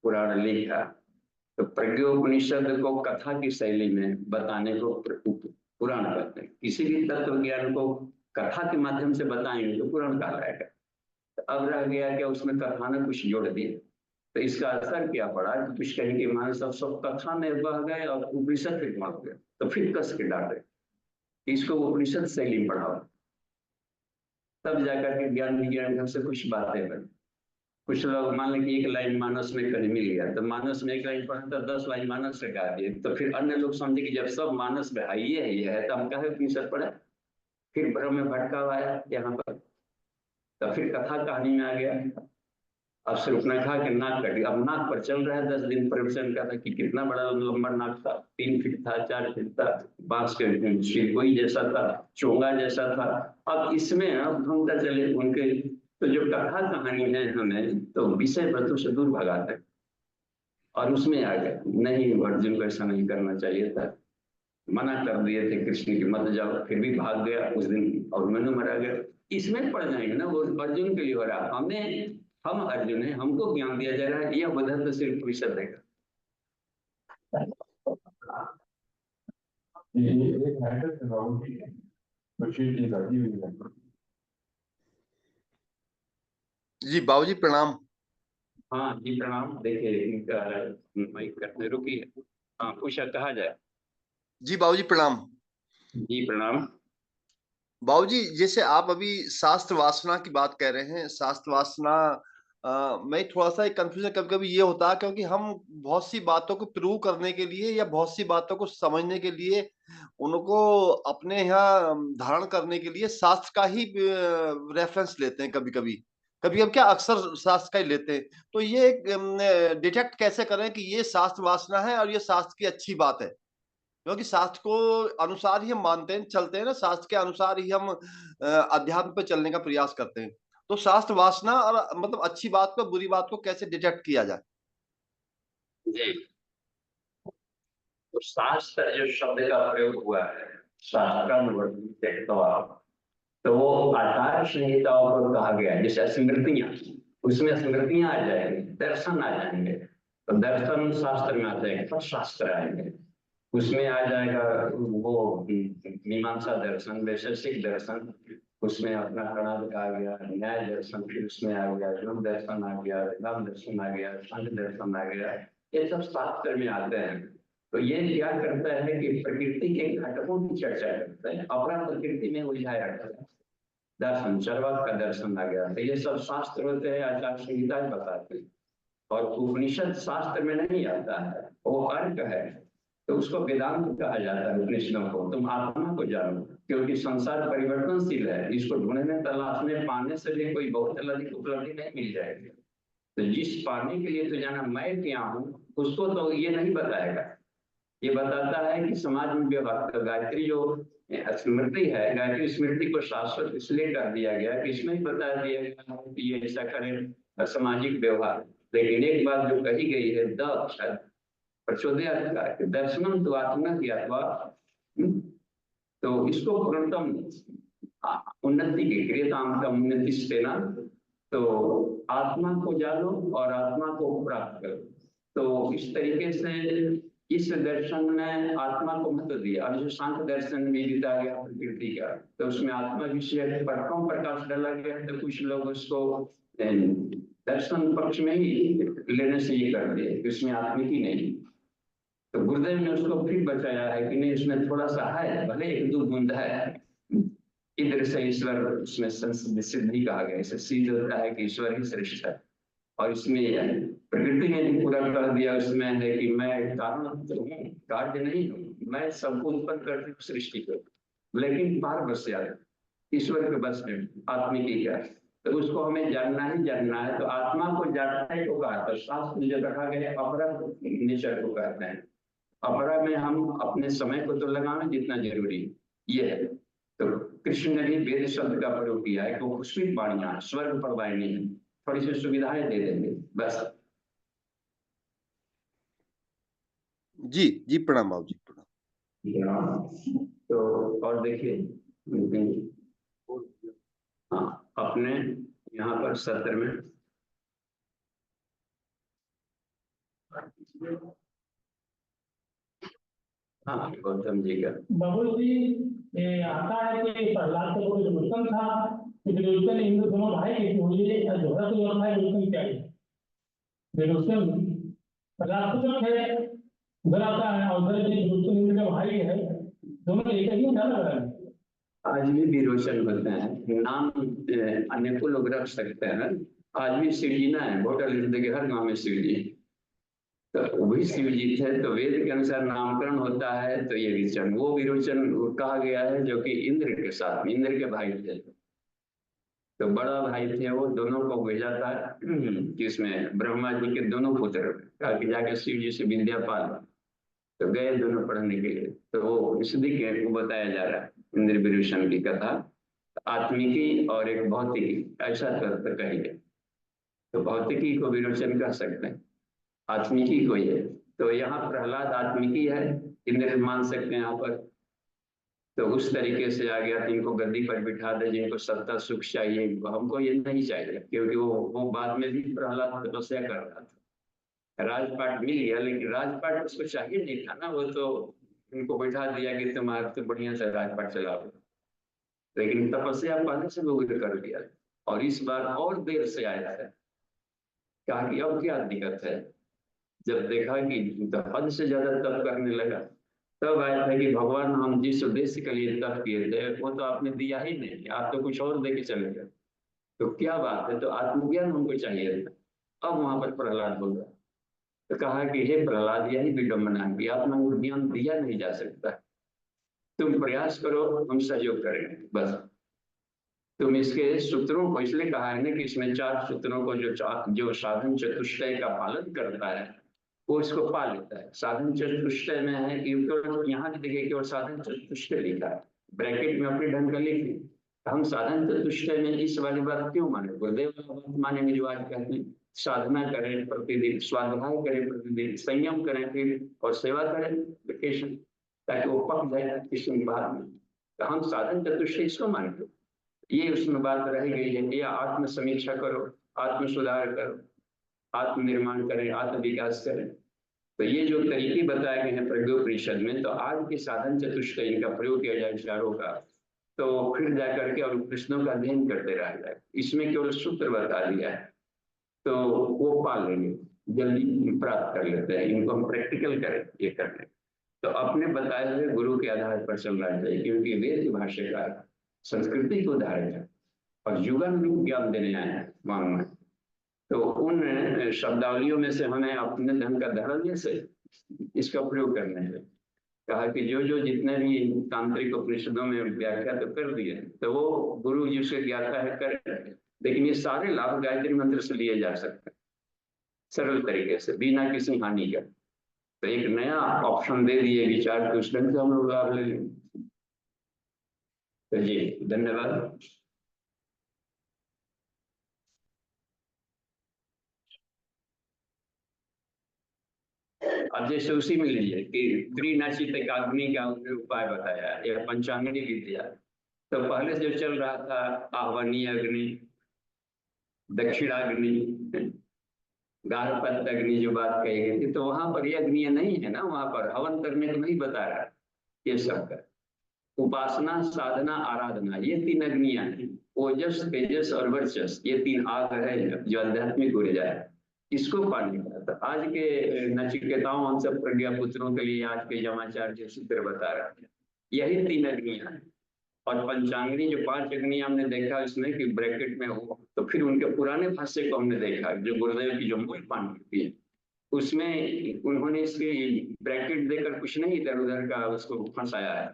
पुराण लिखा, तो प्रज्ञोपनिषद को कथा की शैली में बताने को पुराण कहते हैं। किसी भी तत्व ज्ञान को कथा के माध्यम से बताएंगे तो पुराण कहलाएगा। तो अब रह गया क्या उसमें कथा ने कुछ जोड़ दिया, तो इसका असर क्या पड़ा कि कुछ कहीं के मानस सब कथा में बह गए और उपनिषद फिर मर गए, तो फिर कस के डांटे इसको उपनिषद शैली में पढ़ाओ, तब जाकर के ज्ञान विज्ञान ढंग से कुछ बातें बनी। कुछ लोग मान लें कि एक लाइन मानस में कहीं मिल गया, तो मानस में एक लाइन पढ़ा तो 10 लाइन मानस से गा दिए, तो फिर अन्य लोग समझे कि जब सब मानस में ये है तो हम कहे उपनिषद पढ़े। फिर भ्रम में भटकाव आया यहाँ पर, तो फिर कथा कहानी में आ गया। अब सूर्पनखा के नाक कटी, अब नाक पर चल रहा है 10 दिन प्रवचन का था कि कितना बड़ा लंबा नाक था, 3 फीट था, 4 फीट था, बांस के शिरकोई जैसा था, चोंगा जैसा था। अब इसमें अब घूमता चले उनके, तो जो कथा कहानी है हमें तो विषय वस्तु से दूर भगाते हैं, और उसमें आ गए नहीं अर्जुन को ऐसा नहीं करना चाहिए था, मना कर दिए थे कृष्ण की मत जाओ, फिर भी भाग गया उस दिन और मैंने मरा गया। इसमें पड़ जाएंगे ना, वो अर्जुन के लिए हो रहा, हमें हम अर्जुन है, हमको ज्ञान दिया जा रहा है, यह बदल तो सिर्फ परिषद देगा। जी बाबूजी प्रणाम। हाँ जी प्रणाम। देखिए इनका माइक करने रुकी है। हाँ पूछा कहा जाए। जी बाबूजी प्रणाम। जी प्रणाम। बाबूजी जैसे आप अभी शास्त्र वासना की बात कह रहे हैं, शास्त्र वासना मैं थोड़ा सा एक कंफ्यूजन कभी कभी ये होता है, क्योंकि हम बहुत सी बातों को प्रूव करने के लिए या बहुत सी बातों को समझने के लिए उनको अपने यहाँ धारण करने के लिए शास्त्र का ही रेफरेंस लेते हैं। कभी कभी क्या अक्सर शास्त्र का ही लेते हैं। तो ये डिटेक्ट कैसे करें कि ये शास्त्र वासना है और ये शास्त्र की अच्छी बात है, क्योंकि शास्त्र को अनुसार ही हम मानते हैं, चलते हैं ना, शास्त्र के अनुसार ही हम अध्यात्म पे चलने का प्रयास करते हैं। तो शास्त्र वासना और मतलब अच्छी बात को बुरी बात को कैसे डिटेक्ट किया जाए? जी तो शास्त्र जो शब्द का प्रयोग हुआ है, शास्त्रानुवर्तित तो वो आचार संहिताओं को कहा गया है। जैसे स्मृतियां, उसमें स्मृतियां आ जाएंगे, दर्शन आ जाएंगे, तो दर्शन शास्त्र में आ जाएंगे, शास्त्र आएंगे, उसमें आ जाएगा वो मीमांसा दर्शन, वैशेषिक दर्शन, उसमें अपना कणाद आ गया, न्याय दर्शन, फिर उसमें आ गया योग दर्शन आ गया, राम दर्शन आ गया, संघ दर्शन आ गया, ये सब शास्त्र में आते हैं। तो ये क्या करता है कि प्रकृति के घटकों की चर्चा करता है, अपरा प्रकृति में उलझाए रखता है। दर्शन, चरवाक का दर्शन आ गया। तो ये सब शास्त्र होते हैं, आचार संहिता बताते हैं। और उपनिषद शास्त्र में नहीं आता है, वो अर्क है, तो उसको वेदांत कहा जाता है। उपनिषदों को तुम आत्मा को जानो, क्योंकि संसार परिवर्तनशील है, इसको ढूंढने तलाशने पाने से भी कोई बहुत अधिक उपलब्धि नहीं मिल जाएगी। तो जिस पाने के लिए तो जाना मैं क्या हूँ, उसको तो ये नहीं बताएगा। ये बताता है कि समाज में व्यवहार, गायत्री जो स्मृति है, गायत्री स्मृति को शाश्वत इसलिए कर दिया गया कि इसमें ही बता दिया गया कि ये ऐसा करें सामाजिक व्यवहार। लेकिन एक बात जो कही गई है, द प्रचोदयात्मक दर्शनम तो आत्मा की अथवा, तो इसको पूर्णतम उन्नति की क्रियताम का उन्नति देना। तो आत्मा को जानो और आत्मा को प्राप्त करो। तो इस तरीके से इस दर्शन में आत्मा को महत्व दिया। अब जो सांख्य दर्शन में जीता गया प्रकृति का, तो उसमें आत्मा विषय पर कम प्रकाश डाला गया। तो कुछ लोग उसको दर्शन पक्ष में ही लेने से ये कर दिए कि उसमें आत्मिक ही नहीं। तो गुरुदेव ने उसको फिर बचाया है कि नहीं, उसमें थोड़ा सा है, भले एक दो बूंद है। इधर से ईश्वर उसमें सिद्धि कहा गया, इसे सिद्ध होता है कि ईश्वर ही श्रेष्ठ है। और इसमें प्रकृति ने भी पूरा कर दिया, उसमें है कि मैं कारण हूँ, कार्य नहीं हूँ, मैं सबको उत्पन्न करती हूँ सृष्टि को, लेकिन पार बस यार ईश्वर के बस में आत्मिक क्या। तो उसको हमें जानना ही जानना है। तो आत्मा को जानने को कहा, तो शास्त्र में जो रखा गया अपरा नेचर को कहते हैं। अपरा में हम अपने समय को तो लगाएं जितना जरूरी ये है। तो कृष्ण ने भी वेद शब्द का प्रयोग किया है कि वो पुष्पित वाणियां स्वर्ग पर वाणी है, थोड़ी सी सुविधाएं दे देंगे बस। जी जी, प्रणाम बाबू जी, प्रणाम। तो और देखिए, हाँ अपने यहाँ पर सत्र में हाँ गौतम जी का बाबू जी आता है कि प्रहलाद का कोई विरोचन था, विरोचन हिंदू दोनों भाई की होली जोड़ा तो और भाई विरोचन क्या है? विरोचन प्रहलाद पुत्र है, उधर आता है, और उधर भी विरोचन हिंदू का भाई है, दोनों एक ही क्या लग रहा है? आज भी विरोचन होते हैं, नाम अनेकों लोग रख सकते हैं। आज भी शिवजी ना है, होटल के हर गांव में शिवजी, तो वही शिव जी थे। तो वेद के अनुसार नामकरण होता है। तो ये विरोचन, वो विरोचन कहा गया है जो कि इंद्र के साथ, इंद्र के भाई थे। तो बड़ा भाई थे वो, दोनों को भेजा था कि इसमें ब्रह्मा जी के दोनों पुत्र कहा कि जाके शिव जी से विद्या पाल। तो गए दोनों पढ़ने के लिए। तो वो इसलिए को बताया जा रहा है इंद्र विरोचन की कथा, आत्मिकी और एक भौतिकी, ऐसा तत्व कहिए। तो भौतिकी को विरोचन कह सकते हैं, आत्मिकी को ये। तो यहाँ प्रहलाद आत्मिकी है, इंद्र मान सकते हैं यहाँ पर। तो उस तरीके से आ गया, इनको गद्दी पर बिठा दे, जिनको सत्ता सुख चाहिए, हमको ये नहीं चाहिए, क्योंकि वो बाद में भी प्रहलाद तपस्या कर रहा था। राजपाट मिल गया, लेकिन राजपाट उसको चाहिए नहीं था ना, वो तो उनको बैठा दिया कि तुम्हारे तो बढ़िया से राजपाट चलाओ। लेकिन तपस्या पहले से लोग कर दिया, और इस बार और देर से आया है। कहा कि अब क्या दिक्कत है। जब देखा कि हद से ज्यादा तप करने लगा, तब आया था कि भगवान हम जिस उद्देश्य के लिए तप किए थे वो तो आपने दिया ही नहीं, आप तो कुछ और दे के चले गए। तो क्या बात है, तो आत्मज्ञान हमको चाहिए था। अब वहां पर प्रहलाद बोल रहा, तो कहा कि हे प्रहलाद, यही विडम्बना है कि आत्मज्ञान दिया नहीं जा सकता, तुम प्रयास करो, हम सहयोग करेंगे बस। तुम इसके सूत्रों को, इसलिए कहा है ना कि इसमें 4 सूत्रों को जो साधन चतुष्टय का पालन करता है वो इसको पा लेता है। साधन चतुष्टय में है कि यहाँ देखिए केवल साधन चतुष्टय लिखा है, ब्रैकेट में अपने ढंग का लिख ली। हम साधन चतुष्टय में इस वाली बात क्यों माने, गुरुदेव मानेंगे जो आज कहते हैं साधना करें प्रतिदिन, स्वाध्याय करें प्रतिदिन, संयम करें फिर, और सेवा करें वेकेशन, ताकि वो पक जाए इसमें बाद में। तो हम साधन चतुष्टय इसको मानते, ये उसमें बात रह गई है कि आत्म समीक्षा करो, आत्म सुधार करो, आत्मनिर्माण करें, आत्म विकास करें। तो ये जो तरीके बताए गए हैं प्रज्ञोपनिषद में, तो आज के साधन चतुष्टय का प्रयोग किया जाए चारों का, तो फिर जाकर के और कृष्णों का अध्ययन करते रह जाए। इसमें केवल सूत्र बता दिया है, तो वो पाल लेंगे। जल्दी प्राप्त कर लेते हैं। इनको हम प्रैक्टिकल करें ये करने, तो अपने बताए हुए गुरु के आधार पर चलना चाहिए, क्योंकि वेद भाष्यकार संस्कृति को धारण है और युगानुरूप ज्ञान देने आए हैं मांग में। तो उन शब्दावलियों में से हमें अपने धन का धर्म से इसका प्रयोग करना है। कहा कि जो जो जितने भी तांत्रिक उपनिषदों में व्याख्या तो कर दिए, तो वो गुरु जिससे ज्ञाता है करें, लेकिन ये सारे लाभ गायत्री मंत्र से लिए जा सकते हैं सरल तरीके से, बिना किसी हानि का। तो एक नया ऑप्शन दे दिए विचार के, उस ढंग से हम लोग लाभ ले लेंगे। तो जी धन्यवाद। अब जैसे उसी में लीजिए कि त्रिनाचित अग्नि का उपाय बताया या पंचांगनी विद्या, तो पहले जो चल रहा था आह्वनीय अग्नि, दक्षिणाग्नि, गार्हपत्य अग्नि जो बात कही गई थी, तो वहां पर ये अग्नि नहीं है ना, वहां पर हवन करने को नहीं बता रहा। ये सब का उपासना, साधना, आराधना, ये 3 अग्नियां हैं। ओजस, तेजस और वर्चस, ये 3 आग है जो आध्यात्मिक ऊर्जा है, इसको पानी का। तो आज के नचिकेताओं हम सब प्रज्ञा पुत्रों के लिए आज के जमाचार जो सूत्र बता रहे हैं, यही 3 अग्नियां हैं। और पंचांगनी जो 5 अग्नियां हमने देखा इसमें कि ब्रैकेट में हो, तो फिर उनके पुराने भाष्य को हमने देखा जो गुरुदेव की जो मूल पांडुलिपि है, उसमें उन्होंने इसकी ब्रैकेट देकर कुछ नहीं इधर उधर का उसको फंसाया है,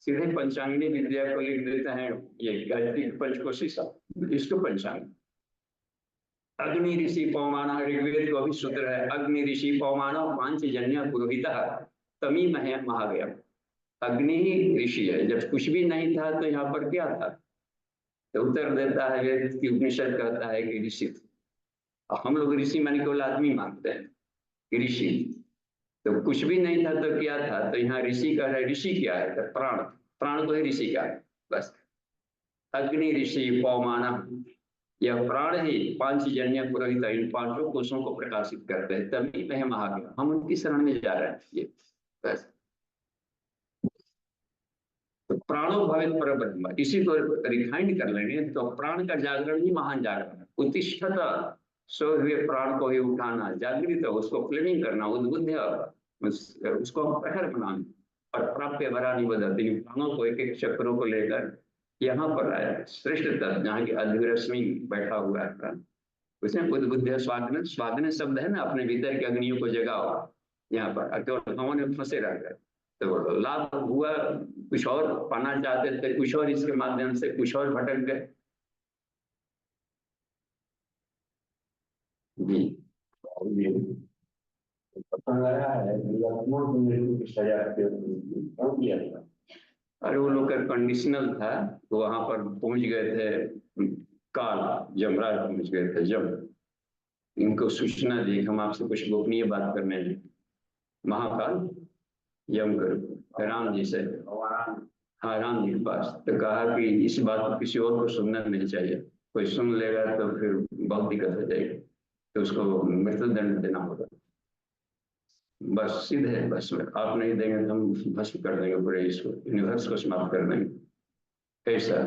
सीधे पंचांगनी विद्या को लिख देते हैं ये गायत्री पंचकोशी सब, इसको पंचांग। अग्नि ऋषि पवमान, ऋग्वेद को भी सूत्र है, अग्नि ऋषि पवमान पांचजन्य पुरोहित तमी महागया। अग्नि ही ऋषि है, जब कुछ भी नहीं था तो यहाँ पर क्या था, तो उत्तर देता है वेद की उपनिषद कहता है कि ऋषि। हम लोग ऋषि माने केवल आदमी मानते हैं ऋषि, तो कुछ भी नहीं था तो क्या था, तो यहाँ ऋषि का है। ऋषि क्या है, तो प्राण, प्राण को ही ऋषि का है बस। अग्नि ऋषि पवमान, यह प्राण ही पांचजन्य पुरोहित, इन 5 कोशों को प्रकाशित करते हैं, तभी वह महाज्ञान। हम उनकी शरण में जा रहे हैं ये बस। तो प्राणो भवेत् परब्रह्म, इसी को रिफाइंड कर लेंगे तो प्राण का जागरण ही महान जागरण है। उत्तिष्ठत, सोए हुए प्राण को ही उठाना, जागृत उसको फ्लेमिंग करना, उद्बुद्ध उसको प्रखर बनाना, और प्राप्य वरा निबद्धति, प्राणों को एक एक चक्रों को लेकर यहाँ पर आया श्रेष्ठ तत्व, जहाँ की अद्भुरश्मि बैठा हुआ है प्राण, उसमें उद्बुद्ध स्वाग्न, स्वाग्न शब्द है ना, अपने भीतर की अग्नियों को जगाओ यहाँ पर, केवल हवा में फंसे रह गए तो लाभ हुआ, कुछ और पाना चाहते थे, कुछ और इसके माध्यम से कुछ और भटक गए। जी अरे वो लोग का कंडीशनल था, तो वहां पर पहुंच गए थे, काल यमराज पहुंच गए थे, जब इनको सूचना दी हम आपसे कुछ गोपनीय बात करने हैं। महाकाल यम कर राम जी से, हाँ राम जी के पास, तो कहा कि इस बात को किसी और को सुनना नहीं चाहिए, कोई सुन लेगा तो फिर बहुत दिक्कत हो जाएगी, तो उसको मृत्युदंड देना होगा। बस सीधे बस में आप नहीं देंगे तो हम भस्म कर देंगे पूरे इसको, यूनिवर्स को समाप्त कर देंगे। ऐसा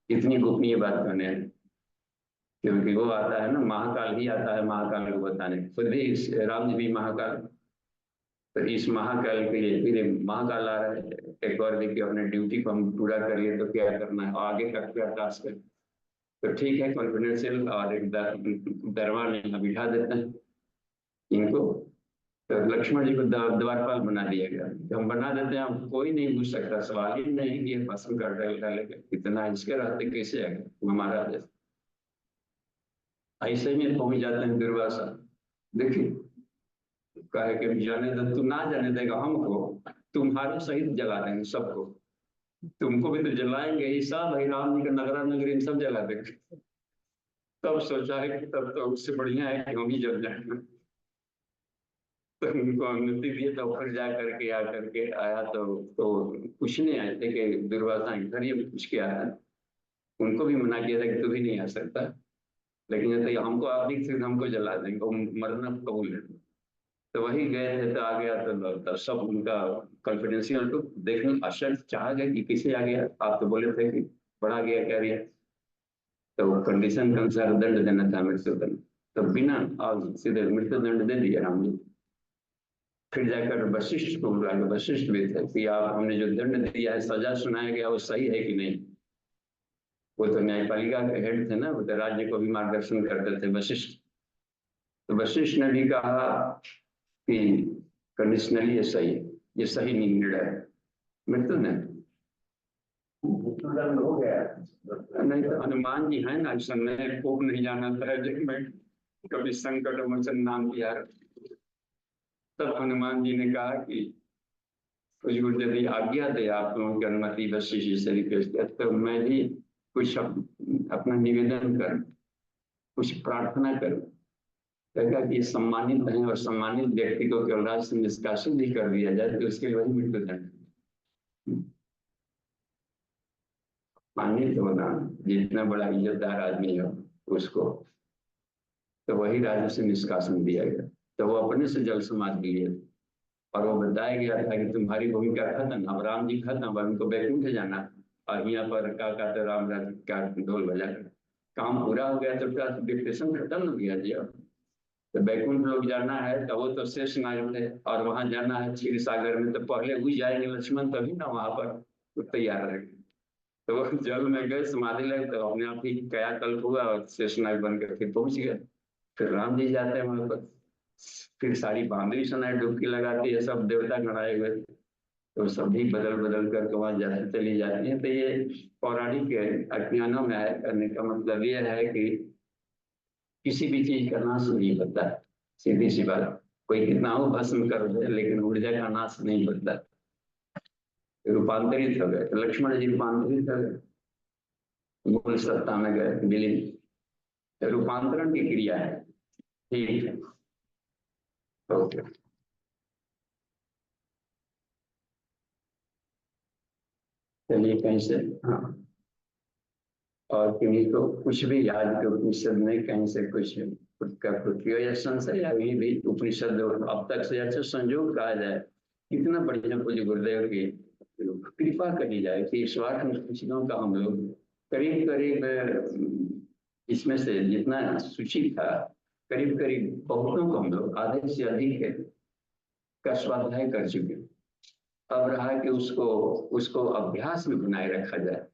इतनी गोपनीय बात करने हैं, क्योंकि वो आता है ना, महाकाल ही आता है महाकाल को बताने, खुद भी राम जी भी महाकाल, तो इस महाकाल के लिए फिर महाकाल आ रहा है, एक बार देखिए अपने ड्यूटी को हम पूरा कर लिए तो क्या करना है, आगे का क्या टास्क है। तो ठीक है, कॉन्फिडेंशियल और एक दरबार में बिठा देते हैं इनको, तो लक्ष्मण जी को द्वारपाल बना दिया गया, हम बना देते हैं, हम कोई नहीं पूछ सकता, सवाल ही नहीं कि भस्म कर डालेगा, इतना इसके रहते कैसे आएगा हमारा देश। ऐसे में पहुंच जाते हैं दुर्वासा, देखिए कहे कि जाने दे, तू ना जाने देगा हमको, तुम्हारे सहित जला देंगे सबको, तुमको भी तो जलाएंगे ही, सब है राम जी का नगरा नगरी सब जला देंगे। तब सोचा है कि तब तो उससे बढ़िया है कि हम ही जल जाएंगे, तो उनको अनुमति दिए, तो फिर जा करके आ करके आया तो पूछने आए थे कि दुर्वासा इधर ही पूछ के आया, उनको भी मना किया था कि तू भी नहीं आ सकता, लेकिन तो हमको आप भी हमको जला देंगे, मरना कबूल है। तो वही गए थे तो आ गया, तो सब उनका कॉन्फिडेंशियल तो देखने आश्चर्य चाह गए कि किसे आ गया, आप तो बोले थे कि बढ़ा गया क्या रिया, तो कंडीशन के अनुसार दंड देना था मृत्युदंड, तो बिना सीधे मृत्यु दंड दे दिया राम जी। फिर जाकर वशिष्ठ को बुला के, वशिष्ठ भी थे कि आप हमने जो दंड दिया है, सजा सुनाया गया, वो सही है कि नहीं। वो तो न्यायपालिका के हेड थे ना, वो तो राज्य को भी मार्गदर्शन करते थे वशिष्ठ। तो वशिष्ठ ने भी कहा कि कंडीशनली ये सही है, ये सही निर्णय है। मृत्यु ने दंड हो गया। नहीं तो हनुमान जी है ना, इस समय खूब नहीं जाना था में कभी संकट मोचन नाम लिया। तब हनुमान जी ने कहा कि हुजूर यदि आज्ञा दे, आप लोगों की अनुमति वशिष्ठ जी से रिक्वेस्ट किया, तो मैं भी कुछ अपना निवेदन कर, कुछ प्रार्थना करूं। कहा कि सम्मानित है और सम्मानित व्यक्ति को केवल राज्य से निष्कासित भी कर दिया जाए तो उसके वही मृत्यु दंड। सम्मानित होना, जितना बड़ा इज्जतदार आदमी हो उसको, तो वही राज्य से निष्कासन दिया गया। तो वो अपने से जल समाज लिए और वो बताया गया था कि तुम्हारी भूमिका खत्म, अब राम जी खत्म, अब उनको बैकुंठ जाना। और यहाँ पर क्या कहते राम राज का ढोल बजा कर काम पूरा हो गया, तो डिप्रेशन खत्म हो गया जी। अब तो बैकुंठ लोग जाना है तो वो तो शेष नाग थे, और वहां जाना है क्षीर सागर में, तो पहले हुई जाएंगे लक्ष्मण, तभी ना वहां पर तैयार रहे। तो वो जल में गए, समाधि लगे, तो अपने आप ही कायाकल्प हुआ और शेष नाग बन कर फिर पहुंच गए। फिर राम जी जाते हैं वहां पर, फिर सारी बांदरी सेनाएं डुबकी लगाती है, सब देवता गणाए हुए, तो सभी बदल बदल कर वहां जाते चली जाती है। तो ये पौराणिक अज्ञानों में है, करने का मतलब ये है कि किसी भी चीज का नाश नहीं होता है, सीधी सी बात। कोई कितना हो भस्म कर दे, लेकिन ऊर्जा का नाश नहीं होता। रूपांतरित हो गए, तो लक्ष्मण जी रूपांतरित हो गए, मूल सत्ता में गए विलीन। तो रूपांतरण की क्रिया है। ठीक है, ओके। चलिए कहीं से, हाँ, और किन्हीं को कुछ भी याद के उपनिषद में कहीं से कुछ का या संशय या भी उपनिषद अब तक से अच्छा संजोग कहा जाए, कितना बढ़िया पूज्य गुरुदेव की कृपा करी जाए कि स्वार्थ उपनिषदों का हम लोग करीब करीब इसमें से जितना सूची था, करीब करीब बहुतों को हम लोग आधे से अधिक का स्वाध्याय कर चुके। अब रहा कि उसको अभ्यास में बनाए रखा जाए,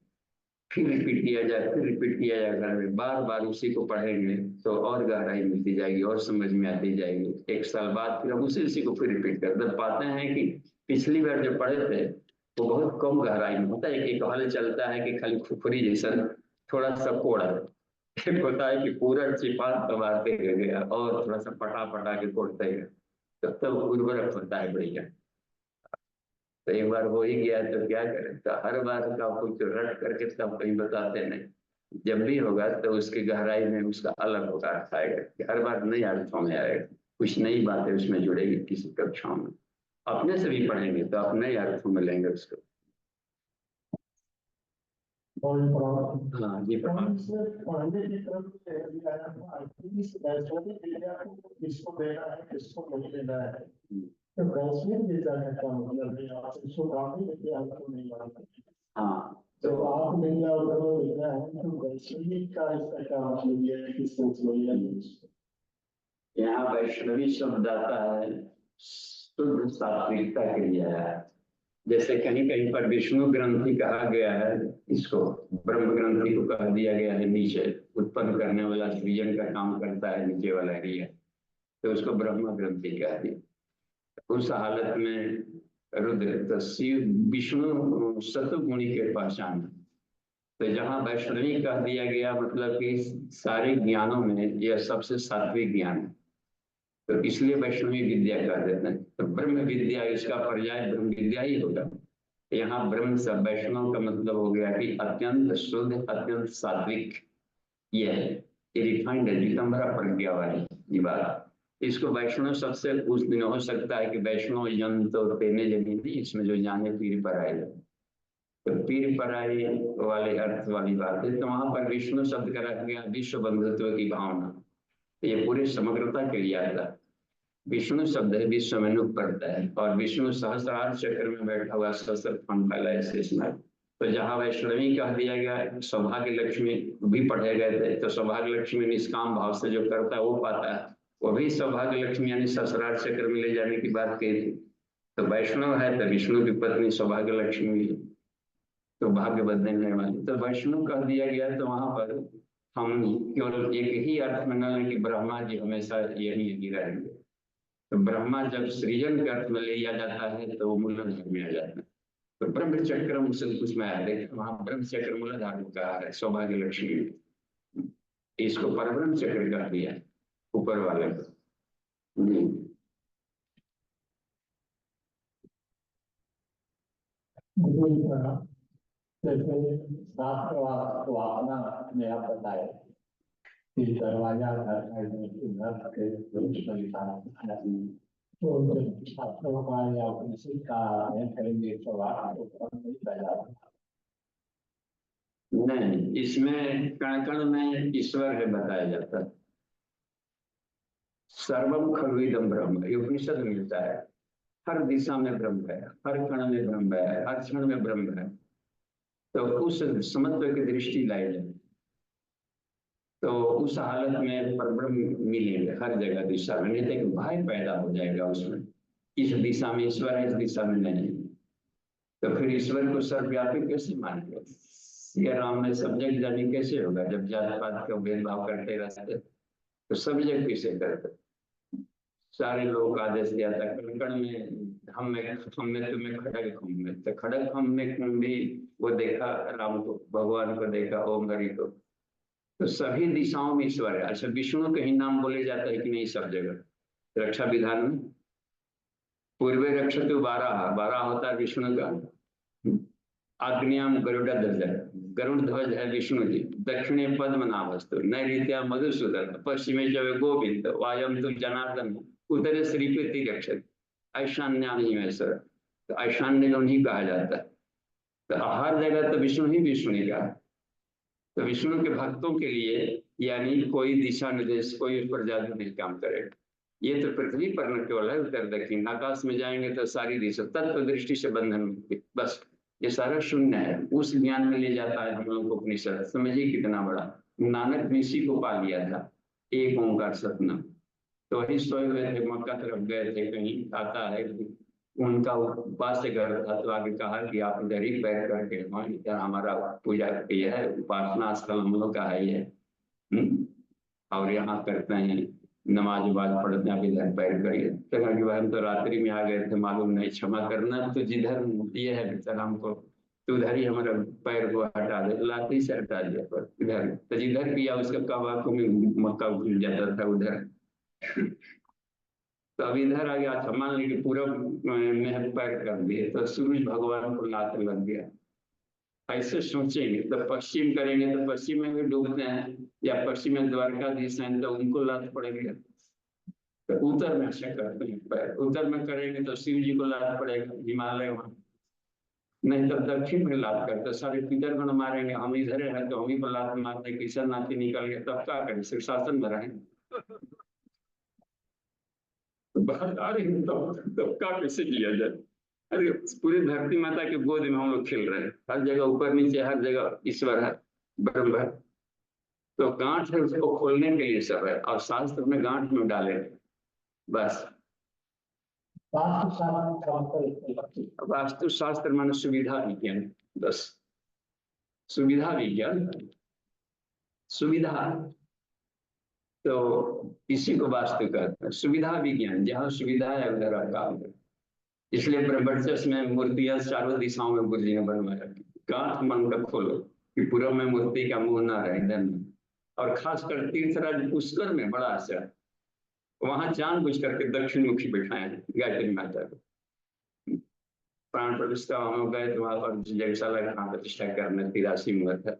फिर रिपीट किया जाए, फिर रिपीट किया जाए, घर में बार बार उसी को पढ़ेंगे तो और गहराई मिलती जाएगी और समझ में आती जाएगी। एक साल बाद फिर हम उसी को फिर रिपीट कर पाते हैं कि पिछली बार जो पढ़े थे वो बहुत कम गहराई में होता है। एक हल चलता है कि खाली खुफरी जैसा थोड़ा सा कोड़ा, एक होता है कि पूरा चिपा दबाते गया और थोड़ा सा पटा पटा के कोड़ते गए, तब उर्वरक होता है बढ़िया। तो एक बार हो ही गया तो क्या करें, तो हर बार का कुछ रट करके तब कहीं बताते नहीं, जब भी होगा तो उसकी गहराई में उसका अलग होगा अर्थ आएगा, हर बार नई अर्थों में आएगा, कुछ नई बातें उसमें जुड़ेगी किसी कक्षाओं में। अपने से भी पढ़ेंगे तो आप नए अर्थों में लेंगे उसको। हाँ जी, किसको देना है किसको नहीं देना है, तो वैश्विक विद्या का क्या मतलब है, आप इसको ग्रामीण विद्या को नहीं मानते। हाँ, तो आप विद्या और विद्या है तो वैश्विक का इसका क्या मतलब है, किस सोच है। यहाँ वैष्णवी शब्द आता है शुद्ध सात्विकता के लिए है। जैसे कहीं कहीं पर विष्णु ग्रंथि कहा गया है, इसको ब्रह्म ग्रंथि को कह दिया गया है, नीचे उत्पन्न करने वाला सृजन का काम करता है नीचे वाला एरिया, तो उसको ब्रह्म ग्रंथि कह दिया। उस हालत में रुद्र तो शिव विष्णु सतुगुणी के पहचान। तो जहाँ वैष्णवी कह दिया गया मतलब कि सारे ज्ञानों में यह सबसे सात्विक ज्ञान है, तो इसलिए वैष्णवी विद्या कह देते हैं। तो ब्रह्म विद्या इसका पर्याय ब्रह्म विद्या ही होगा। यहाँ ब्रह्म से वैष्णव का मतलब हो गया कि अत्यंत शुद्ध, अत्यंत सात्विक, ये है रिफाइंड है, जितम्बरा प्रज्ञा वाली ये बात। इसको वैष्णव सबसे उस दिन हो सकता है कि वैष्णव यंत्र तो तेने जमीन, इसमें जो जाने पीर पर आएगा, तो पीर पर आए वाले अर्थ वाली बात है। तो वहां पर विष्णु शब्द का रख गया विश्व बंधुत्व की भावना, ये पूरी समग्रता के लिए आएगा। विष्णु शब्द है विश्व में नुक पड़ता है, और विष्णु सहस्रार चक्र में बैठा हुआ सहस्र फंड फैला है शेषनाग, तो जहाँ वैष्णवी कह दिया गया, सौभाग्य लक्ष्मी भी पढ़े गए थे, तो सौभाग्य लक्ष्मी निष्काम भाव से जो करता है वो पाता है। वो भी सौभाग्य लक्ष्मी यानी ससुराल चक्र में ले जाने की बात कही थी। तो वैष्णव है तो विष्णु की पत्नी सौभाग्य लक्ष्मी, तो भाग्य बदलने वाली, तो वैष्णव कह दिया गया। तो वहां पर हम केवल एक ही अर्थ में न लें कि ब्रह्मा जी हमेशा यही रहेंगे। तो ब्रह्मा जब सृजन के अर्थ में लिया जाता है तो वो मूलाधार में आ जाता है। तो ब्रह्म चक्रम से कुछ में आ रहे, वहां ब्रह्म चक्र मूलाधार में कहा है सौभाग्य लक्ष्मी, इसको परब्रह्म चक्र कह दिया है ऊपर वाले को। जैसे शास्त्र वासना में आप बताए कि दरवाजा घर के तो जब छात्रों का या किसी का अध्ययन करेंगे तो आपको नहीं पैदा नहीं, इसमें कण कण में ईश्वर है बताया जाता है। सर्वम खलुइदम ब्रह्म, ये उपनिषद मिलता है। हर दिशा में ब्रह्म है, हर कण में ब्रह्म है, हर क्षण में ब्रह्म है। तो उस समत्व की दृष्टि लाई जाए तो उस हालत में परब्रह्म मिलेंगे हर जगह दिशा में। नहीं तो एक भय पैदा हो जाएगा उसमें, इस दिशा में ईश्वर है, इस दिशा में नहीं। तो फिर ईश्वर को सर्वव्यापी कैसे मानेंगे? सिया राम ने सब जग जानी कैसे होगा जब जात पात का भेदभाव करते रहते? तो सब जग कैसे करते? सारे लोग आदेश दिया था कण कण में हम में तुम्हें खड़ग खम में, तो खड़ग खम में भी वो देखा राम को, भगवान को देखा, ओम हरि को। तो सभी दिशाओं में ईश्वर है। अच्छा, विष्णु के ही नाम बोले जाता है कि नहीं सब जगह? रक्षा विधान में पूर्वे रक्षतु 12, 12 होता है विष्णु का। आग्नेयम गरुड़ ध्वज, गरुड़ ध्वज है विष्णु जी। दक्षिणे पद्मनाभस्तु, नैऋत्या मधुसूदन, पश्चिमे च गोविंद, वायम तु जनार्दन, उत्तरे श्रीपति रक्षक, ऐशान्यामीश्वर। तो ऐशान्य को नहीं कहा जाता। तो हर जगह तो विष्णु ही विष्णु का। तो विष्णु के भक्तों के लिए यानी कोई दिशा निर्देश, कोई उस पर जादू नहीं काम करेगा। ये तो पृथ्वी पर न केवल है, उत्तर दक्षिण आकाश में जाएंगे तो सारी दिशा तत्व दृष्टि से बंधन मुक्ति, बस ये सारा शून्य है। उस ज्ञान में ले जाता है हम लोग को उपनिषद। समझिए कितना बड़ा। नानक ने इसी को पा लिया था, एक ओंकार सतनाम। तो वही सोए हुए थे, मक्का तरफ गए थे, कहीं आता है उनका उपास्य घर था। तो आगे कहा कि आप इधर ही बैठ करके, इधर हमारा पूजा ये है, उपासना स्थल हम लोग का है ये, और यहाँ करते हैं नमाज उमाज पढ़ते हैं, इधर पैर करिए। तो कहा कि भाई हम तो रात्रि में आ गए थे, मालूम नहीं, क्षमा करना। तो जिधर ये है भीतर हमको, तो उधर ही हमारा पैर को हटा दे, लाठी से हटा दिया पर इधर। तो जिधर किया उसका कब आंखों में मक्का उठ जाता था उधर। तो अब इधर आ गया, अच्छा मान लीजिए पूरब में पैर कर दिए तो सूरज भगवान को लात लग गया। ऐसे सोचेंगे तो पश्चिम करेंगे तो पश्चिम में भी डूबते हैं, या पश्चिम में द्वारकाधीश हैं तो उनको लात पड़ेंगे। तो उत्तर में ऐसा करते हैं, पैर उत्तर में करेंगे तो शिव जी को लात पड़ेगा, हिमालय वहां। नहीं तो दक्षिण में लात करते, सारे पितरगण मारेंगे, हम इधर हैं तो हम ही पर लात मारते, किशन नाथी निकल गए, तब क्या करें? शीर्षासन में रहें। बात आ रही है तो क्या कैसे किया जाए? अरे पूरी धरती माता की गोद में हम लोग खेल रहे हैं, हर जगह ऊपर नीचे हर जगह ईश्वर है, ब्रह्म है। तो गांठ है उसको खोलने के लिए सब है, और शास्त्र में गांठ में डाले बस। वास्तु शास्त्र माने सुविधा विज्ञान, बस सुविधा विज्ञान, सुविधा। तो इसी को वास्तु कहते हैं, सुविधा विज्ञान। जहाँ सुविधा है उधर काम है। इसलिए ब्रह्मचर्य में मूर्तियां चारों दिशाओं में बुर्जियां बनवाया, गांठ मन का खोलो कि पूर्व में मूर्ति का मुंह ना रहे इधर में। और खासकर तीर्थराज पुष्कर में बड़ा असर, वहां जानबूझ करके दक्षिण मुखी बैठाए हैं गायत्री माता को। प्राण प्रतिष्ठा हम गए तो वहां पर जगशाला प्राण प्रतिष्ठा करने 83 मुहूर्त है,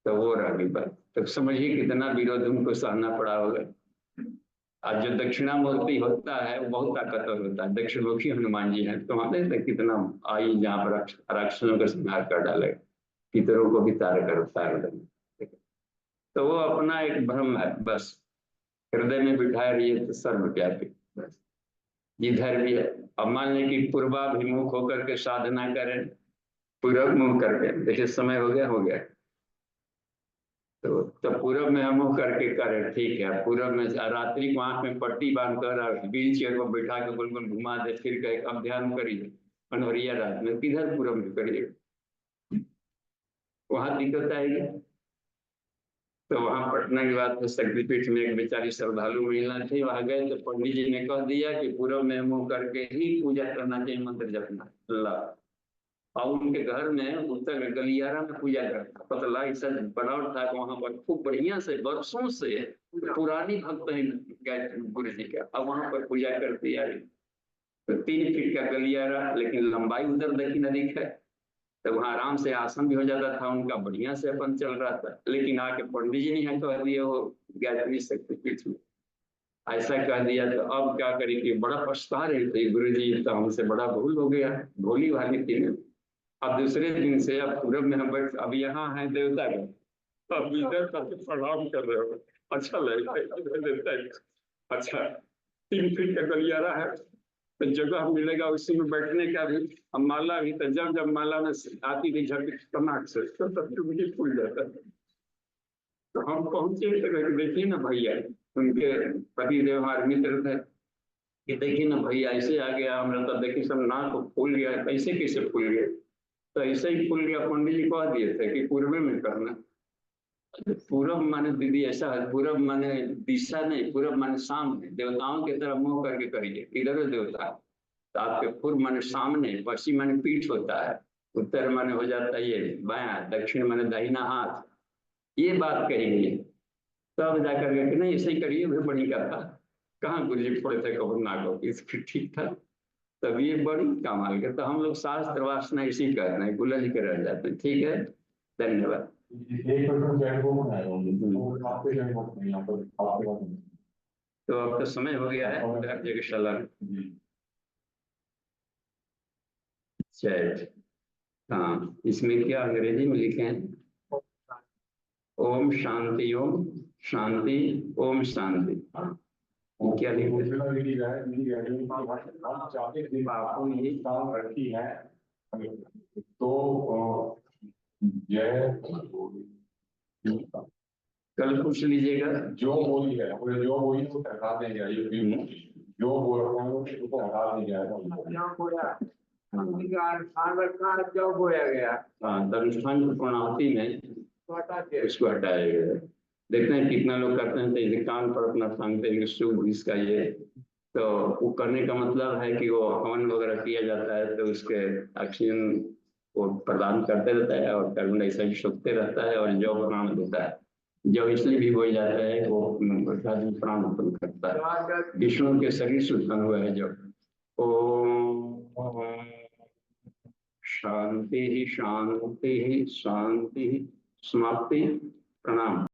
तो वो रही बात। तो समझिए कितना विरोध उनको सहना पड़ा होगा। आज जो दक्षिणामूर्ति होता है वो बहुत ताकतवर होता है, दक्षिणमुखी हनुमान जी हैं। तो वहां देखते कितना आई जहाँ पर राक्षसों का संहार कर डाले, पितरों को भी तार कर उतार दे। तो वो अपना एक भ्रम है, बस हृदय में बिठाए रहिए तो सर्वव्यापी, बस जिधर भी है। अब मान लें कि पूर्वाभिमुख होकर के साधना करें पूरब मुंह करके, देखिए समय हो गया। तो पूरब में हम मुंह करके करें, ठीक है। पूरब में रात्रि को आंख में पट्टी बांधकर और व्हील चेयर को बिठा के गोल गोल घुमा दे, फिर कहे अब ध्यान करिए अनहरिया रात में, किधर पूरब में करिए, वहां दिक्कत आएगी। तो वहां पटना की बात है, शक्तिपीठ में एक बेचारी श्रद्धालु महिला थी, वहां गए तो पंडित जी ने कह दिया कि पूरब में मुंह करके ही पूजा करना चाहिए, मंत्र जपना अल्लाह। और उनके घर में उत्तर गलियारा में पूजा करता, पतला ऐसा बनावट था, वहां पर खूब बढ़िया से वर्षों से पुरानी भक्त है गुरु जी का, अब वहां पर पूजा करती आ रही। तो 3 फीट का गलियारा, लेकिन लंबाई उधर दक्षिण अधिक है, तो वहां आराम से आसन भी हो जाता था उनका, बढ़िया से अपन चल रहा था। लेकिन आके पंडित जी ने यहाँ कह दिया वो गायत्री शक्तिपीठ में ऐसा कह दिया, तो अब क्या करेंगे, बड़ा पछता रहे थे गुरु जी, तो हमसे बड़ा भूल हो गया, भोली वाली थी। अब दूसरे दिन से अब पूरब में हम बैठ, अब यहाँ है देवता का, अब इधर करके प्रणाम कर रहे हो, अच्छा लगता है देवता का। अच्छा 3 फीट का गलियारा है, तो जगह मिलेगा उसी में बैठने का भी। अब माला भी, तो जब जब माला में आती थी झटक तनाक से, तो तब मुझे खुल जाता है। तो हम पहुंचे तो देखिए ना भैया, उनके पति देव हमारे मित्र थे, कि देखिए ना भैया ऐसे आ गया हमारा, तो देखिए सब नाक को फूल गया, ऐसे कैसे फूल गया, तो ऐसे ही फूल गया। पंडित जी कह दिए थे कि पूर्व में करना। पूरब माने दीदी ऐसा है, पूरब माने दिशा नहीं, पूरब माने सामने, देवताओं की तरफ मुंह करके करिए, इधर है देवता। तो आपके पूर्व माने सामने, पश्चिम माने पीठ होता है, उत्तर माने हो जाता है ये बायां, दक्षिण माने दाहिना हाथ, ये बात कही गई। तब जाकर के नहीं ऐसे ही करिए, वो बड़ी का था, कहाँ गुरु जी पड़े थे कबर नागो, इसकी ठीक था। तब ये बड़ी कमाल के, तो हम लोग शास्त्र वासना इसी कर रहे हैं, गुलझ के रह जाते हैं। ठीक है, धन्यवाद। तो अब तो समय हो गया है, हर जगह सलाह चैट। हाँ, इसमें क्या अंग्रेजी में लिखे हैं, ओम शांति, ओम शांति, ओम शांति, क्या लिखे बापू यही काम रखी है तो यह कल पूछ लीजिएगा। जो बोली है जो बोली वो हटा देंगे, जो बोल रहा है उसको हटा दिया जो बोया गया हाँ, अनुष्ठान की पूर्णाहुति में इसको हटाया गया। देखते हैं कितना लोग करते हैं, तो इसे कान पर अपना सांगते हैं शुभ इसका ये, तो वो करने का मतलब है कि वो हवन वगैरह किया जाता है, तो उसके ऑक्सीजन को प्रदान करते रहता है और कार्बन डाइऑक्साइड सोखते रहता है, और जौ प्राण देता है। जौ इसलिए भी बोल जाता है वो प्राण उत्पन्न करता है, विष्णु के शरीर से उत्पन्न हुआ है जब। ओम शांति शांति शांति, समाप्ति, प्रणाम।